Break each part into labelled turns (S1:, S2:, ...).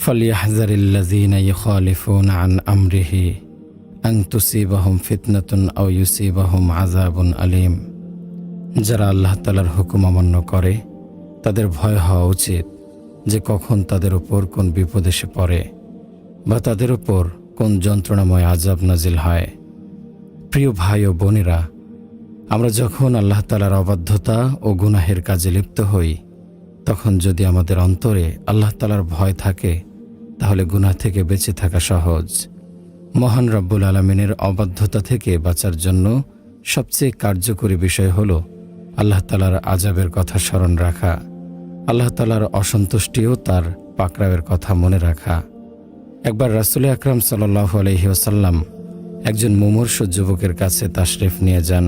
S1: ফালিয়াহযারিল্লাযীনা ইউখালিফুনা আন আমরিহি আন তুসিবাহুম ফিতনাতুন আও ইউসিবাহুম আযাবুন আলীম। যারা আল্লাহ তাআলার হুকুম অমান্য করে তাদের ভয় হওয়া উচিত যে কখন তাদের উপর কোন বিপদ এসে পড়ে বা তাদের উপর কোন যন্ত্রণাময় আযাব নাজিল হয়। প্রিয় ভাই ও বোনেরা, আমরা যখন আল্লাহ তাআলার অবাধ্যতা ও গুনাহের কাজে লিপ্ত হই, তখন যদি আমাদের অন্তরে আল্লাহ তাআলার ভয় থাকে তাহলে গুনাহ থেকে বেঁচে থাকা সহজ। মহান রব্বুল আলামিনের অবাধ্যতা থেকে বাঁচার জন্য সবচেয়ে কার্যকরী বিষয় হল আল্লাহ তাআলার আযাবের কথা স্মরণ রাখা, আল্লাহ তাআলার অসন্তুষ্টি ও তার পাকড়াওয়ের কথা মনে রাখা। একবার রাসূল আকরাম সাল্লাল্লাহু আলাইহি ওয়াসাল্লাম একজন মুমূর্ষু যুবকের কাছে তাশরিফ নিয়ে যান।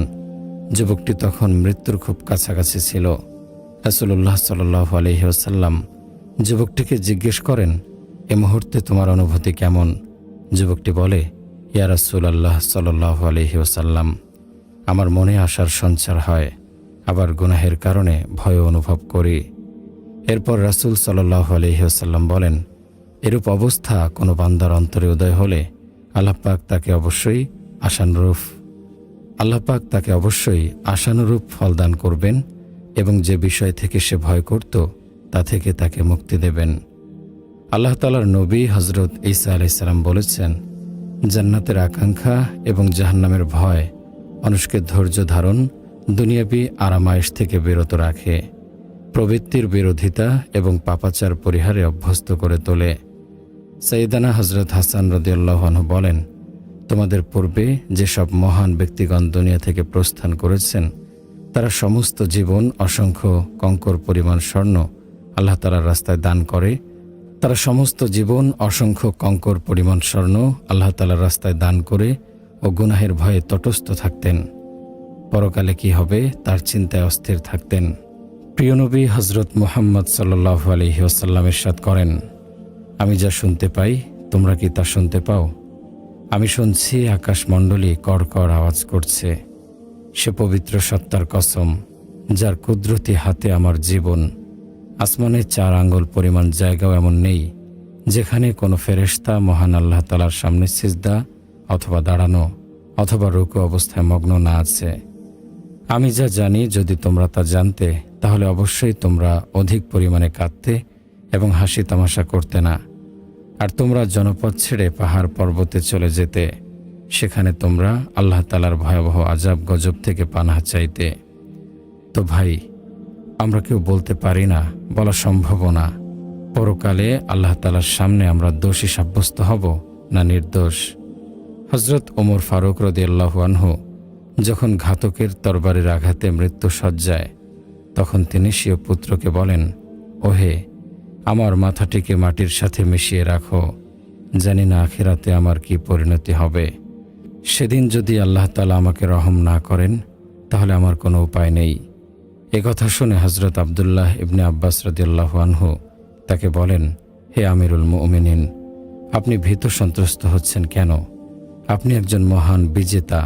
S1: যুবকটি তখন মৃত্যুর খুব কাছাকাছি ছিল। রাসূলুল্লাহ সাল্লাল্লাহু আলাইহি ওয়াসাল্লাম যুবকটিকে জিজ্ঞেস করেন, এ মুহূর্তে তোমার অনুভূতি কেমন? যুবকটি বলে, ইয়া রাসূলুল্লাহ সাল্লাল্লাহু আলাইহি ওয়াসাল্লাম, আমার মনে আশার সঞ্চার হয়, আবার গুনাহের কারণে ভয় অনুভব করি। এরপর রাসূল সাল্লাল্লাহু আলাইহি ওয়াসাল্লাম বলেন, এরূপ অবস্থা কোনো বান্দার অন্তরে উদয় হলে আল্লাহ পাক তাকে অবশ্যই আশানুরূপ ফল দান করবেন এবং যে বিষয় থেকে সে ভয় করত তা থেকে তাকে মুক্তি দেবেন। আল্লাহ তাআলার নবী হযরত ঈসা আলাইহিস সালাম বলেছেন, জান্নাতের আকাঙ্ক্ষা এবং জাহান্নামের ভয় মানুষকে ধৈর্য ধারণ, দুনিয়াবী আরামায়েশ থেকে বিরত রাখে, প্রবৃত্তির বিরোধিতা এবং পাপাচার পরিহারে অভ্যস্ত করে তোলে। সাইয়েদানা হযরত হাসান রাদিয়াল্লাহু আনহু বলেন, তোমাদের পূর্বে যেসব মহান ব্যক্তিগণ দুনিয়া থেকে প্রস্থান করেছেন তারা সমস্ত জীবন অসংখ্য কঙ্কর পরিমাণ স্বর্ণ আল্লাহ তাআলার রাস্তায় দান করে ও গুনাহের ভয়ে তটস্থ থাকতেন। পরকালে কি হবে তার চিন্তায় অস্থির থাকতেন। প্রিয় নবী হযরত মুহাম্মদ সাল্লাল্লাহু আলাইহি ওয়াসাল্লাম ইরশাদ করেন, আমি যা শুনতে পাই তোমরা কি তা শুনতে পাও? আমি শুনছি আকাশমণ্ডলী কড়কড় আওয়াজ করছে। সে পবিত্র সত্তার কসম যার কুদরতি হাতে আমার জীবন। আসমানে 4 আঙ্গুল পরিমাণ জায়গাও এমন নেই যেখানে কোনো ফেরেশতা মহান আল্লাহ তাআলার সামনে সিজদা অথবা দাঁড়ানো অথবা রুকু অবস্থায় মগ্ন না আছে। আমি যা জানি যদি তোমরা তা জানতে তাহলে অবশ্যই তোমরা অধিক পরিমাণে কাঁদতে এবং হাসি তামাশা করতে না। আর তোমরা জনপদ ছেড়ে পাহাড় পর্বতে চলে যেতে, সেখানে তোমরা আল্লাহ তাআলার ভয়াবহ আযাব গজব থেকে পানাহ চাইতে। তো ভাই, আমরা কেউ বলতে পারি না, বলা সম্ভবও না, পরকালে আল্লাহ তাআলার সামনে আমরা দোষী সাব্যস্ত হব না নির্দোষ। হযরত ওমর ফারুক রাদিয়াল্লাহু আনহু যখন ঘাতকের তরবারির আঘাতে মৃত্যু সজ্জায়, তখন তিনি স্বীয় পুত্রকে বলেন, ওহে, আমার মাথাটিকে মাটির সাথে মিশিয়ে রাখো, জানি না আখিরাতে আমার কি পরিণতি হবে। সেদিন যদি আল্লাহ তাআলা আমাকে রহম না করেন তাহলে আমার কোনো উপায় নেই। একথা শুনে হযরত আব্দুল্লাহ ইবনে আব্বাস রাদিয়াল্লাহু আনহু তাকে বলেন, হে আমিরুল মুমিনিন, আপনি ভীত সন্ত্রস্ত হচ্ছেন কেন? আপনি একজন মহান বিজেতা।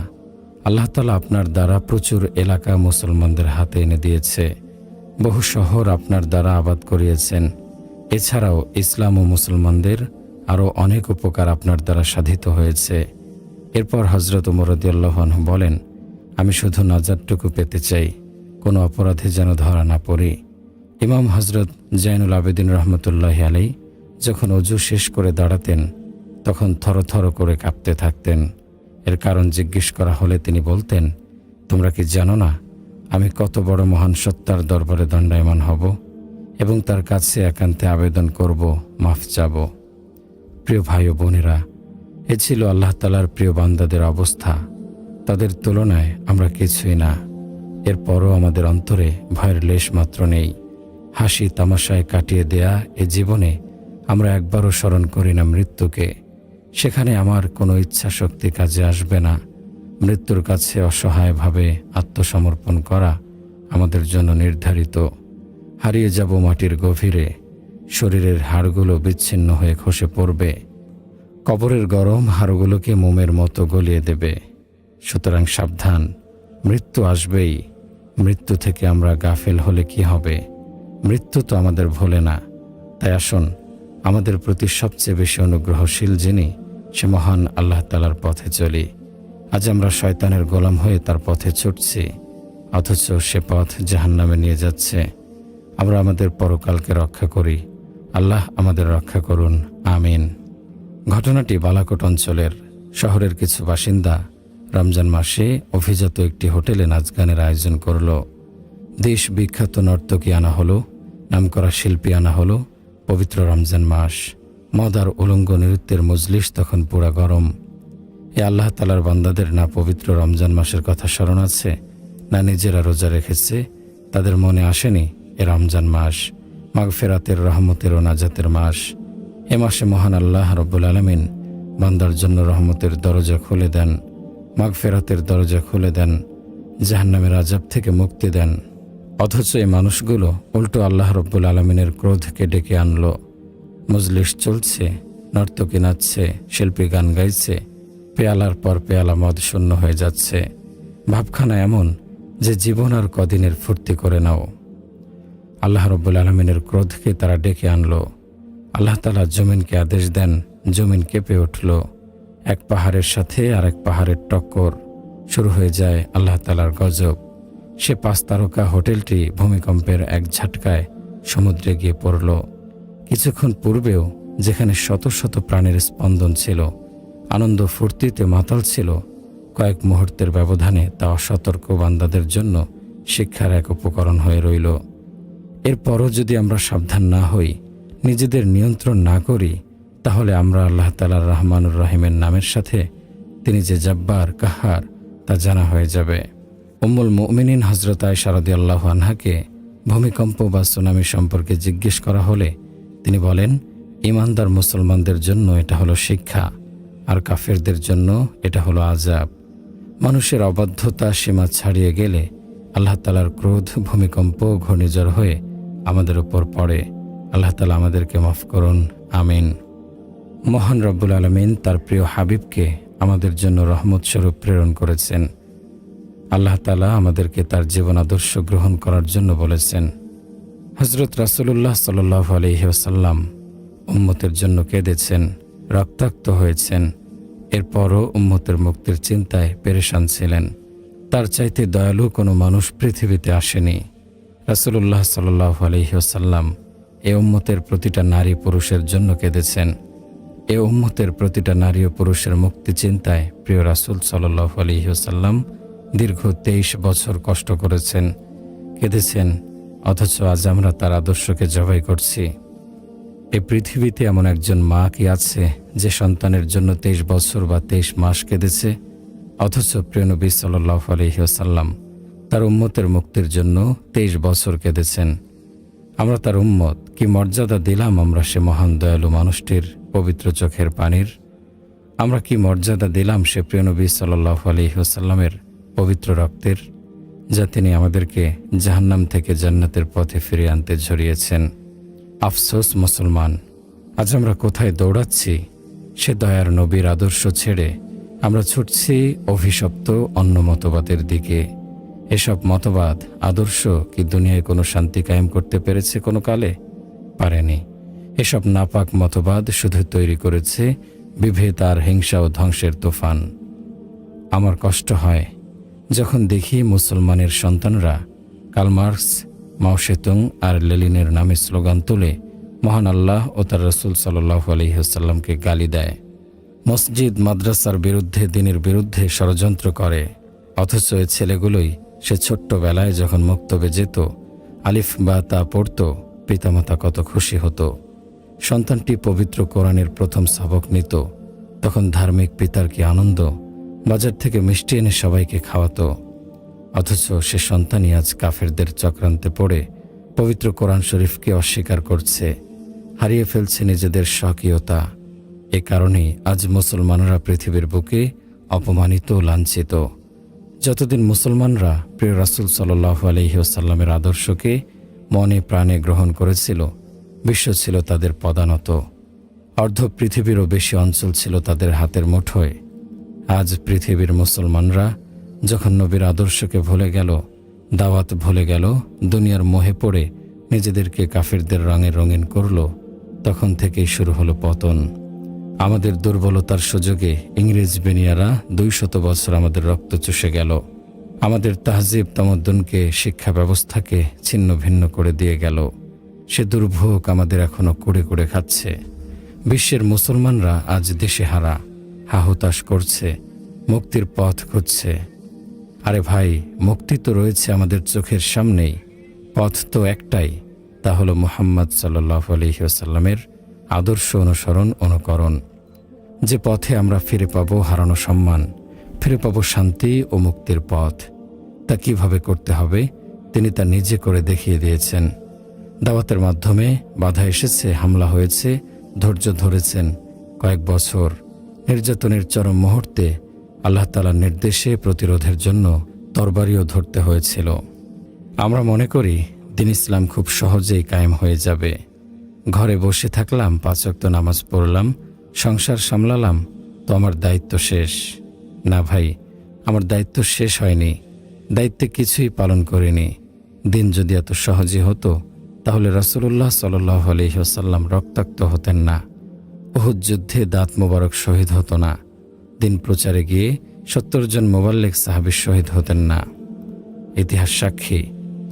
S1: আল্লাহ তাআলা আপনার দ্বারা প্রচুর এলাকা মুসলমানদের হাতে এনে দিয়েছে, বহু শহর আপনার দ্বারা আবাদ করিয়েছেন। এছাড়াও ইসলাম ও মুসলমানদের আরও অনেক উপকার আপনার দ্বারা সাধিত হয়েছে। এরপর হযরত ওমর রাদিয়াল্লাহু আনহু বলেন, আমি শুধু নাজাতটুকু পেতে চাই, কোনো অপরাধে যেন ধরা না পড়ি। ইমাম হযরত জাইনুল আবেদিন রহমতুল্লাহি আলাইহি যখন ওযু শেষ করে দাঁড়াতেন তখন থরথর করে কাঁপতে থাকতেন। এর কারণ জিজ্ঞেস করা হলে তিনি বলতেন, তোমরা কি জানো না আমি কত বড় মহান সত্তার দরবারে দণ্ডায়মান হব এবং তার কাছে একান্তে আবেদন করব, মাফ চাব। প্রিয় ভাই ও বোনেরা, এ ছিল আল্লাহ তাআলার প্রিয় বান্দাদের অবস্থা। তাদের তুলনায় আমরা কিছুই না। এরপরও আমাদের অন্তরে ভয়ের লেশ মাত্র নেই। হাসি তামাশায় কাটিয়ে দেয়া এ জীবনে আমরা একবারও স্মরণ করি না মৃত্যুকে। সেখানে আমার কোনো ইচ্ছা শক্তি কাজে আসবে না। মৃত্যুর কাছে অসহায়ভাবে আত্মসমর্পণ করা আমাদের জন্য নির্ধারিত। হারিয়ে যাব মাটির গভীরে, শরীরের হাড়গুলো বিচ্ছিন্ন হয়ে খসে পড়বে, কবরের গরম হাড়গুলোকে মোমের মতো গলিয়ে দেবে। সুতরাং সাবধান, মৃত্যু আসবেই। মৃত্যু থেকে আমরা গাফেল হলে কি হবে? মৃত্যু তো আমাদের ভোলে না। তাই আসুন আমাদের প্রতি সবচেয়ে বেশি অনুগ্রহশীল যিনি, সে মহান আল্লাহ তাআলার পথে চলি। আজ আমরা শয়তানের গোলাম হয়ে তার পথে ছুটছি, অথচ সে পথ জাহান্নামে নিয়ে যাচ্ছে। আমরা আমাদের পরকালকে রক্ষা করি। আল্লাহ আমাদের রক্ষা করুন, আমিন। ঘটনাটি বালাকোট অঞ্চলের। শহরের কিছু বাসিন্দা রমজান মাসে অভিজাত একটি হোটেলে নাচগানের আয়োজন করল। দেশ বিখ্যাত নর্তকী আনা হলো, নামকরা শিল্পী আনা হলো। পবিত্র রমজান মাস, মদ আর উলঙ্গ নৃত্যের মজলিস তখন পুরা গরম। এ আল্লাহ তাআলার বান্দাদের না পবিত্র রমজান মাসের কথা স্মরণ আছে, না নিজেরা রোজা রেখেছে। তাদের মনে আসেনি এ রমজান মাস মাগফিরাতের, রহমতের ও নাজাতের মাস। এ মাসে মহান আল্লাহ রব্বুল আলামিন বান্দার জন্য রহমতের দরজা খুলে দেন, মাগফিরাতের দরজা খুলে দেন, জাহান্নামের আযাব থেকে মুক্তি দেন। অথচ এই মানুষগুলো উল্টো আল্লাহ রব্বুল আলামিনের ক্রোধকে ডেকে আনলো। মজলিস চলছে, নর্তকী নাচছে, শিল্পী গান গাইছে, পেয়ালার পর পেয়ালা মদ শূন্য হয়ে যাচ্ছে। ভাবখানা এমন যে জীবন আর কদিনের ফুর্তি করে নাও। আল্লাহ রব্বুল আলামিনের ক্রোধকে তারা ডেকে আনলো। আল্লাহ তাআলা জমিনকে আদেশ দেন, জমিন কেঁপে উঠল। এক পাহাড়ের সাথে আর এক পাহাড়ের টক্কর, শুরু হয়ে যায় আল্লাহ তাআলার গজব। সে 5 তারকা হোটেলটি ভূমিকম্পের এক ঝাটকায় সমুদ্রে গিয়ে পড়ল। কিছুক্ষণ পূর্বেও যেখানে শত শত প্রাণের স্পন্দন ছিল, আনন্দ ফুর্তিতে মাতাল ছিল, কয়েক মুহূর্তের ব্যবধানে তা অসতর্ক বান্দাদের জন্য শিক্ষার এক উপকরণ হয়ে রইল। এরপরও যদি আমরা সাবধান না হই, নিজেদের নিয়ন্ত্রণ না করি, তাহলে আমরা আল্লাহ তাআলার রহমানুর রহিমের নামের সাথে তিনি যে জব্বার, কাহার, তা জানা হয়ে যাবে। উম্মুল মুমিনিন হযরত আয়েশা রাদিয়াল্লাহু আনহাকে ভূমিকম্প বা সুনামি সম্পর্কে জিজ্ঞেস করা হলে তিনি বলেন, ঈমানদার মুসলমানদের জন্য এটা হলো শিক্ষা, আর কাফেরদের জন্য এটা হলো আযাব। মানুষের অবাধ্যতা সীমা ছাড়িয়ে গেলে আল্লাহ তাআলার ক্রোধ ভূমিকম্প, ঘূর্ণিঝড় হয়ে আমাদের উপর পড়ে। আল্লাহ তাআলা আমাদেরকে মাফ করুন, আমিন। মহান রব্বুল আলামিন তার প্রিয় হাবিবকে আমাদের জন্য রহমত স্বরূপ প্রেরণ করেছেন। আল্লাহ তাআলা আমাদেরকে তার জীবন আদর্শ গ্রহণ করার জন্য বলেছেন। হযরত রাসূলুল্লাহ সাল্লাল্লাহু আলাইহি ওয়াসাল্লাম উম্মতের জন্য কেঁদেছেন, রক্তাক্ত হয়েছেন। এরপরও উম্মতের মুক্তির চিন্তায় পেরেশান ছিলেন। তার চাইতে দয়ালু কোনো মানুষ পৃথিবীতে আসেনি। রাসূলুল্লাহ সাল্লাল্লাহু আলাইহি ওয়াসাল্লাম এ উম্মতের প্রতিটা নারী পুরুষের জন্য কেঁদেছেন। এ উম্মতের প্রতিটা নারী ও পুরুষের মুক্তি চিন্তায় প্রিয় রাসূল সাল্লাল্লাহু আলাইহি ওয়াসাল্লাম দীর্ঘ 23 বছর কষ্ট করেছেন, কেঁদেছেন। অথচ আজ আমরা তার আদর্শকে জবাই করছি। এই পৃথিবীতে এমন একজন মা কি আছে যে সন্তানের জন্য 23 বছর বা 23 মাস কেঁদেছে? অথচ প্রিয় নবী সাল্লাল্লাহু আলাইহি ওয়াসাল্লাম তার উম্মতের মুক্তির জন্য 23 বছর কেঁদেছেন। আমরা তার উম্মত, কি মর্যাদা দিলাম আমরা সে মহান দয়ালু মানুষটির পবিত্র চোখের পানির? আমরা কি মর্যাদা দিলাম সে প্রিয় নবী সাল্লাল্লাহু আলাইহি ওয়াসাল্লামের পবিত্র রক্তের, যা তিনি আমাদেরকে জাহান্নাম থেকে জান্নাতের পথে ফিরিয়ে আনতে ঝরিয়েছেন? আফসোস মুসলমান, আজ আমরা কোথায় দৌড়াচ্ছি? সে দয়ার নবীর আদর্শ ছেড়ে আমরা ছুটছি অভিশপ্ত অন্য মতবাদের দিকে। এসব মতবাদ, আদর্শ কি দুনিয়ায় কোনো শান্তি কায়েম করতে পেরেছে কোনো কালে? পারেনি। এসব নাপাক মতবাদ শুধু তৈরি করেছে বিভেদ আর হিংসা ও ধ্বংসের তুফান। আমার কষ্ট হয় যখন দেখি মুসলমানের সন্তানরা কার্ল মার্কস, মাও সেতুং আর লেনিনের নামে স্লোগান তুলে মহান আল্লাহ ও তার রাসূল সাল্লাল্লাহু আলাইহি ওয়াসাল্লামকে গালি দেয়, মসজিদ মাদ্রাসার বিরুদ্ধে, দ্বীনের বিরুদ্ধে ষড়যন্ত্র করে। অথচ এ ছেলেগুলোই সে ছোট্টবেলায় যখন মক্তবে যেত, আলিফ বা তা পড়ত, পিতামাতা কত খুশি হতো। সন্তানটি পবিত্র কোরআনের প্রথম সবক নিত, তখন ধার্মিক পিতার কি আনন্দ, বাজার থেকে মিষ্টি এনে সবাইকে খাওয়াতো। অথচ সে সন্তানই আজ কাফেরদের চক্রান্তে পড়ে পবিত্র কোরআন শরীফকে অস্বীকার করছে, হারিয়ে ফেলছে নিজেদের স্বকীয়তা। এ কারণেই আজ মুসলমানরা পৃথিবীর বুকে অপমানিত, লাঞ্ছিত। যতদিন মুসলমানরা প্রিয় রাসূল সাল্লাল্লাহু আলাইহি ওয়াসাল্লামের আদর্শকে মনে প্রাণে গ্রহণ করেছিল, বিশ্ব ছিল তাদের পদানত। অর্ধ পৃথিবীরও বেশি অঞ্চল ছিল তাদের হাতের মুঠোয়। আজ পৃথিবীর মুসলমানরা যখন নবীর আদর্শকে ভুলে গেল, দাওয়াত ভুলে গেল, দুনিয়ার মোহে পড়ে নিজেদেরকে কাফিরদের রঙে রঙিন করল, তখন থেকেই শুরু হলো পতন। আমাদের দুর্বলতার সুযোগে ইংরেজ বেনিয়ারা 200 বছর আমাদের রক্ত চুষে গেল। আমাদের তাহজিব তামাদ্দুনকে, শিক্ষা ব্যবস্থাকে ছিন্ন ভিন্ন করে দিয়ে গেল। সে দুর্ভোগ আমাদের এখনো কুড়ে কুড়ে খাচ্ছে। বিশ্বের মুসলমানরা আজ দিশেহারা, হাহুতাশ করছে, মুক্তির পথ খুঁজছে। আরে ভাই, মুক্তি তো রয়েছে আমাদের চোখের সামনেই। পথ তো একটাই, তা হলো মুহাম্মদ সাল্লাল্লাহু আলাইহি ওয়াসাল্লামের আদর্শ অনুসরণ, অনুকরণ। যে পথে আমরা ফিরে পাবো হারানো সম্মান, ফিরে পাবো শান্তি ও মুক্তির পথ। তা কিভাবে করতে হবে তিনি তা নিজে করে দেখিয়ে দিয়েছেন। দাওয়াতের মাধ্যমে বাধা এসেছে, হামলা হয়েছে, ধৈর্য ধরেছেন কয়েক বছর। নির্যাতনের চরম মুহূর্তে আল্লাহ তাআলার নির্দেশে প্রতিরোধের জন্য তরবারিও ধরতে হয়েছিল। আমরা মনে করি দিন ইসলাম খুব সহজেই কায়েম হয়ে যাবে। ঘরে বসে থাকলাম, 5 ওয়াক্ত নামাজ পড়লাম, সংসার সামলালাম, তো আমার দায়িত্ব শেষ। না ভাই, আমার দায়িত্ব শেষ হয়নি। দায়িত্বে কিছুই পালন করিনি। দিন যদি এত সহজই হতো তাহলে রাসূলুল্লাহ সাল্লাল্লাহু আলাইহি ওয়াসাল্লাম রক্তাক্ত হতেন না, উহুদ যুদ্ধে দাঁত মোবারক শহীদ হতো না, দিন প্রচারে গিয়ে 70 জন মুবাল্লিগ সাহাবী শহীদ হতেন না। ইতিহাস সাক্ষী,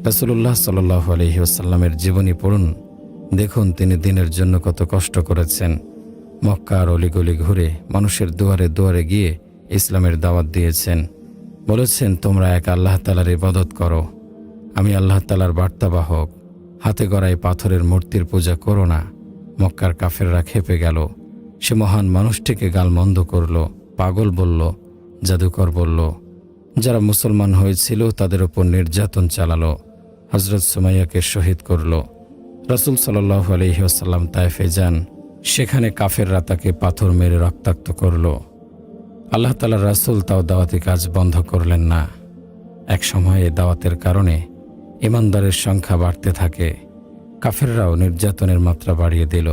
S1: রাসূলুল্লাহ সাল্লাল্লাহু আলাইহি ওয়াসাল্লামের জীবনী পড়ুন, দেখুন তিনি দিনের জন্য কত কষ্ট করেছেন। মক্কার অলিগলি ঘুরে মানুষের দুয়ারে দুয়ারে গিয়ে ইসলামের দাওয়াত দিয়েছেন। বলেছেন, তোমরা এক আল্লাহ তাআলার ইবাদত করো, আমি আল্লাহ তাআলার বার্তাবাহক। হাতে গড়ায় পাথরের মূর্তির পূজা করো না। মক্কার কাফেররা খেপে গেল। সে মহান মানুষটিকে গালমন্দ করল, পাগল বলল, জাদুকর বলল। যারা মুসলমান হয়েছিল তাদের উপর নির্যাতন চালালো, হযরত সুমাইয়াকে শহীদ করল। রাসূল সাল্লাল্লাহু আলাইহি ওয়াসাল্লাম তায়েফে যান, সেখানে কাফেররা তাকে পাথর মেরে রক্তাক্ত করল। আল্লাহ তাআলার রাসূল তাও দাওয়াতি কাজ বন্ধ করলেন না। এক সময়ে দাওয়াতের কারণে ঈমানদারের সংখ্যা বাড়তে থাকে। কাফেররাও নির্যাতনের মাত্রা বাড়িয়ে দিল।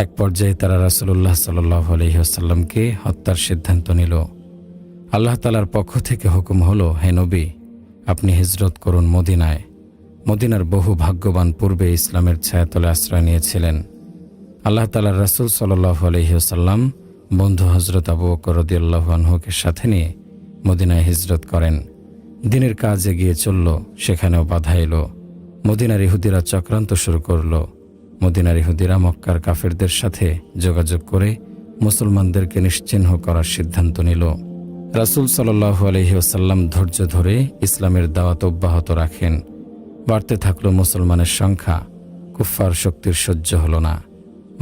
S1: এক পর্যায়ে তারা রাসূলুল্লাহ সাল্লাল্লাহু আলাইহি ওয়াসাল্লামকে হত্যার সিদ্ধান্ত নিল। আল্লাহ তাআলার পক্ষ থেকে হুকুম হলো, হে নবী, আপনি হিজরত করুন মদিনায়। মদিনার বহু ভাগ্যবান পূর্বে ইসলামের ছায়াতলে আশ্রয় নিয়েছিলেন। আল্লাহ তাআলার রাসূল সাল্লাল্লাহু আলাইহি ওয়াসাল্লাম বন্ধু হযরত আবু বকর রাদিয়াল্লাহু আনহুকে সাথে নিয়ে মদিনায় হিজরত করেন। দিনের কাজ এগিয়ে চলল, সেখানেও বাধা এলো। মদিনার ইহুদিরা চক্রান্ত শুরু করল। মদিনার ইহুদিরা মক্কার কাফেরদের সাথে যোগাযোগ করে মুসলমানদেরকে নিশ্চিহ্ন করার সিদ্ধান্ত নিল। রাসূল সাল্লাল্লাহু আলাইহি ওয়াসাল্লাম ধৈর্য ধরে ইসলামের দাওয়াত অব্যাহত রাখেন। বাড়তে থাকল মুসলমানের সংখ্যা। কুফফার শক্তির সহ্য হল না।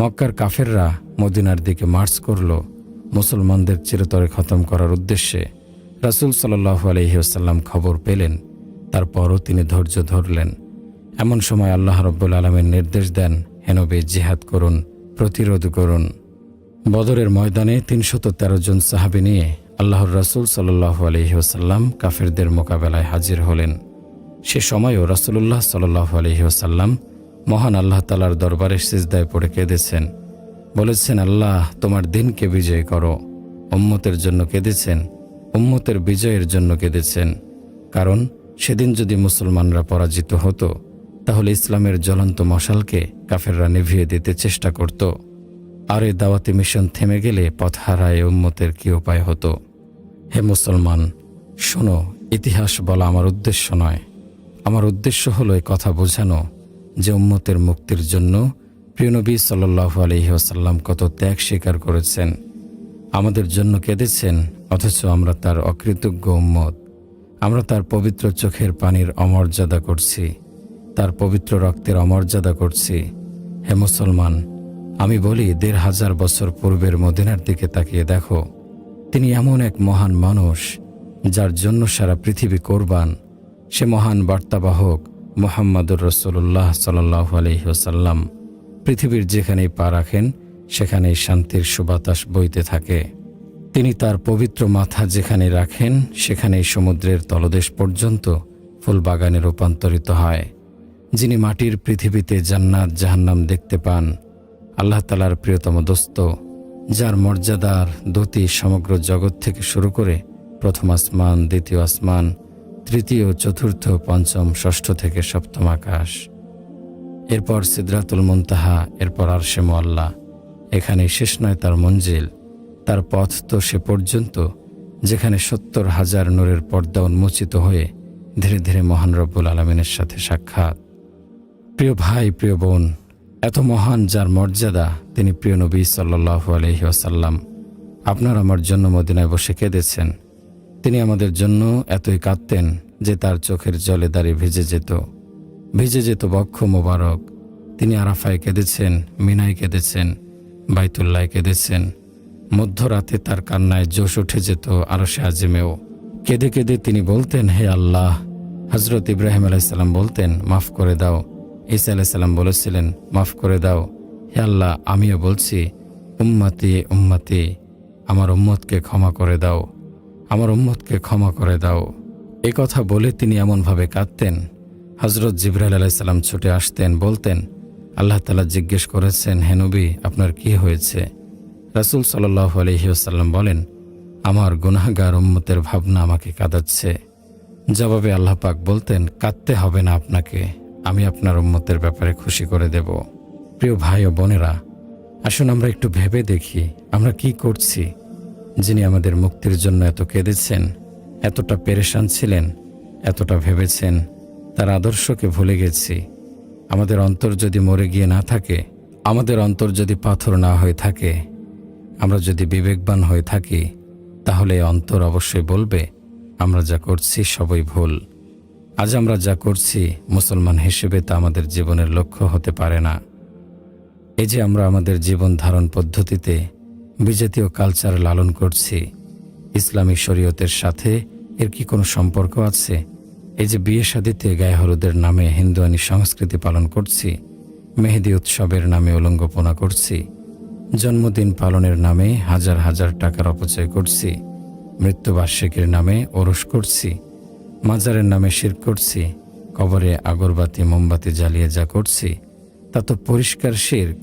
S1: মক্কার কাফেররা মদিনার দিকে মার্চ করল মুসলমানদের চিরতরে খতম করার উদ্দেশ্যে। রাসূল সাল্লাল্লাহু আলাইহি ওয়াসাল্লাম খবর পেলেন, তারপরও তিনি ধৈর্য ধরলেন। এমন সময় আল্লাহ রাব্বুল আলামিন নির্দেশ দেন, হে নবী, জিহাদ করুন, প্রতিরোধ করুন। বদরের ময়দানে 313 জন সাহাবী নিয়ে আল্লাহর রাসূল সাল্লাল্লাহু আলাইহি ওয়াসাল্লাম কাফেরদের মোকাবেলায় হাজির হলেন। সে সময়ও রাসূলুল্লাহ সাল্লাল্লাহু আলাইহি ওয়াসাল্লাম মহান আল্লাহ তাআলার দরবারে সিজদায় পড়ে কেঁদেছেন, বলেছেন, আল্লাহ তোমার দিনকে বিজয় করো। উম্মতের জন্য কেঁদেছেন, উম্মতের বিজয়ের জন্য কেঁদেছেন। কারণ সেদিন যদি মুসলমানরা পরাজিত হতো তাহলে ইসলামের জ্বলন্ত মশালকে কাফেররা নিভিয়ে দিতে চেষ্টা করত। আর এই দাওয়াতি মিশন থেমে গেলে পথহারায় উম্মতের কী উপায় হতো? হে মুসলমান, শোনো, ইতিহাস বলা আমার উদ্দেশ্য নয়। আমার উদ্দেশ্য হলো এই কথা বোঝানো যে উম্মতের মুক্তির জন্য প্রিয় নবী সাল্লাল্লাহু আলাইহি ওয়াসাল্লাম কত ত্যাগ স্বীকার করেছেন, আমাদের জন্য কেঁদেছেন, অথচ আমরা তার অকৃতজ্ঞ উম্মত। আমরা তার পবিত্র চোখের পানির অমর্যাদা করছি, তার পবিত্র রক্তের অমর্যাদা করছি। হে মুসলমান, আমি বলি ১৫০০ বছর পূর্বের মদিনার দিকে তাকিয়ে দেখো। তিনি এমন এক মহান মানুষ যার জন্য সারা পৃথিবী কোরবান। সে মহান বার্তাবাহক মুহাম্মদুর রাসূলুল্লাহ সাল্লাল্লাহু আলাইহি ওয়াসাল্লাম। পৃথিবীর যেখানেই পা রাখেন সেখানেই শান্তির সুবাতাস বইতে থাকে। তিনি তার পবিত্র মাথা যেখানে রাখেন সেখানেই সমুদ্রের তলদেশ পর্যন্ত ফুলবাগানে রূপান্তরিত হয়। যিনি মাটির পৃথিবীতে জান্নাত জাহান্নাম দেখতে পান, আল্লাহ তাআলার প্রিয়তম দোস্ত, যার মর্যাদার দ্যুতি সমগ্র জগৎ থেকে শুরু করে প্রথম আসমান, দ্বিতীয় আসমান, তৃতীয়, চতুর্থ, পঞ্চম, ষষ্ঠ থেকে সপ্তম আকাশ। এরপর সিদরাতুল মুনতাহা, এরপর আরশে মুআল্লা। এখানেই শেষ নয় তার মঞ্জিল। তার পথ তো সে পর্যন্ত যেখানে ৭০,০০০ নূরের পর্দা উন্মোচিত হয়ে ধীরে ধীরে মহান রব্বুল আলামিনের সাথে সাক্ষাৎ। প্রিয় ভাই, প্রিয় বোন, এত মহান যার মর্যাদা, তিনি প্রিয় নবী সাল্লাল্লাহু আলাইহি ওয়াসাল্লাম আপনার আমার জন্য মদিনায় বসে কেঁদেছেন। তিনি আমাদের জন্য এতই কাঁদতেন যে তার চোখের জলে দাঁড়িয়ে ভিজে যেত বক্ষ মোবারক। তিনি আরাফায় কেঁদেছেন, মিনায় কেঁদেছেন, বাইতুল্লায় কেঁদেছেন। মধ্যরাতে তার কান্নায় জোশ উঠে যেত আরশে আজিমেও। কেঁদে কেঁদে তিনি বলতেন, হে আল্লাহ। হযরত ইব্রাহিম আলাইহিসসালাম বলতেন, মাফ করে দাও। ঈসা আলাইহিসসালাম বলেছিলেন, মাফ করে দাও। হে আল্লাহ, আমিও বলছি, উম্মতি উম্মতি, আমার উম্মতকে ক্ষমা করে দাও, আমার উম্মতকে ক্ষমা করে দাও। এ কথা বলে তিনি এমনভাবে কাঁদতেন, হযরত জিবরাইল আলাইহিসসালাম ছুটে আসতেন, বলতেন, আল্লাহ তাআলা জিজ্ঞেস করেছেন, হে নবী, আপনার কি হয়েছে? রাসূল সাল্লাল্লাহু আলাইহি ওয়াসাল্লাম বলেন, আমার গুনাহগার উম্মতের ভাবনা আমাকে কাঁদাচ্ছে। জবাবে আল্লাহ পাক বলতেন, কাঁদতে হবে না আপনাকে, আমি আপনার উম্মতের ব্যাপারে খুশি করে দেব। প্রিয় ভাই ও বোনেরা, আসুন আমরা একটু ভেবে দেখি আমরা কি করছি। যিনি আমাদের মুক্তির জন্য এত কেঁদেছেন, এতটা পেরেশান ছিলেন, এতটা ভেবেছেন, তার আদর্শকে ভুলে গেছি। আমাদের অন্তর যদি মরে গিয়ে না থাকে, আমাদের অন্তর যদি পাথর না হয়ে থাকে, আমরা যদি বিবেকবান হয়ে থাকি, তাহলে অন্তর অবশ্যই বলবে আমরা যা করছি সবই ভুল। আজ আমরা যা করছি মুসলমান হিসেবে তা আমাদের জীবনের লক্ষ্য হতে পারে না। এই যে আমরা আমাদের জীবন ধারণ পদ্ধতিতে বিজাতীয় কালচার লালন করছি, ইসলামী শরীয়তের সাথে এর কি কোনো সম্পর্ক আছে? এই যে বিয়ে শাদিতে গায়ে হলুদের নামে হিন্দুয়ানি সংস্কৃতি পালন করছি, মেহেদি উৎসবের নামে উলঙ্গপনা করছি, জন্মদিন পালনের নামে হাজার হাজার টাকার অপচয় করছি, মৃত্যুবার্ষিকীর নামে ওরস করছি, মাজারের নামে শিরক করছি, কবরে আগরবাতি মোমবাতি জ্বালিয়ে যা করছি তা তো পরিষ্কার শিরক।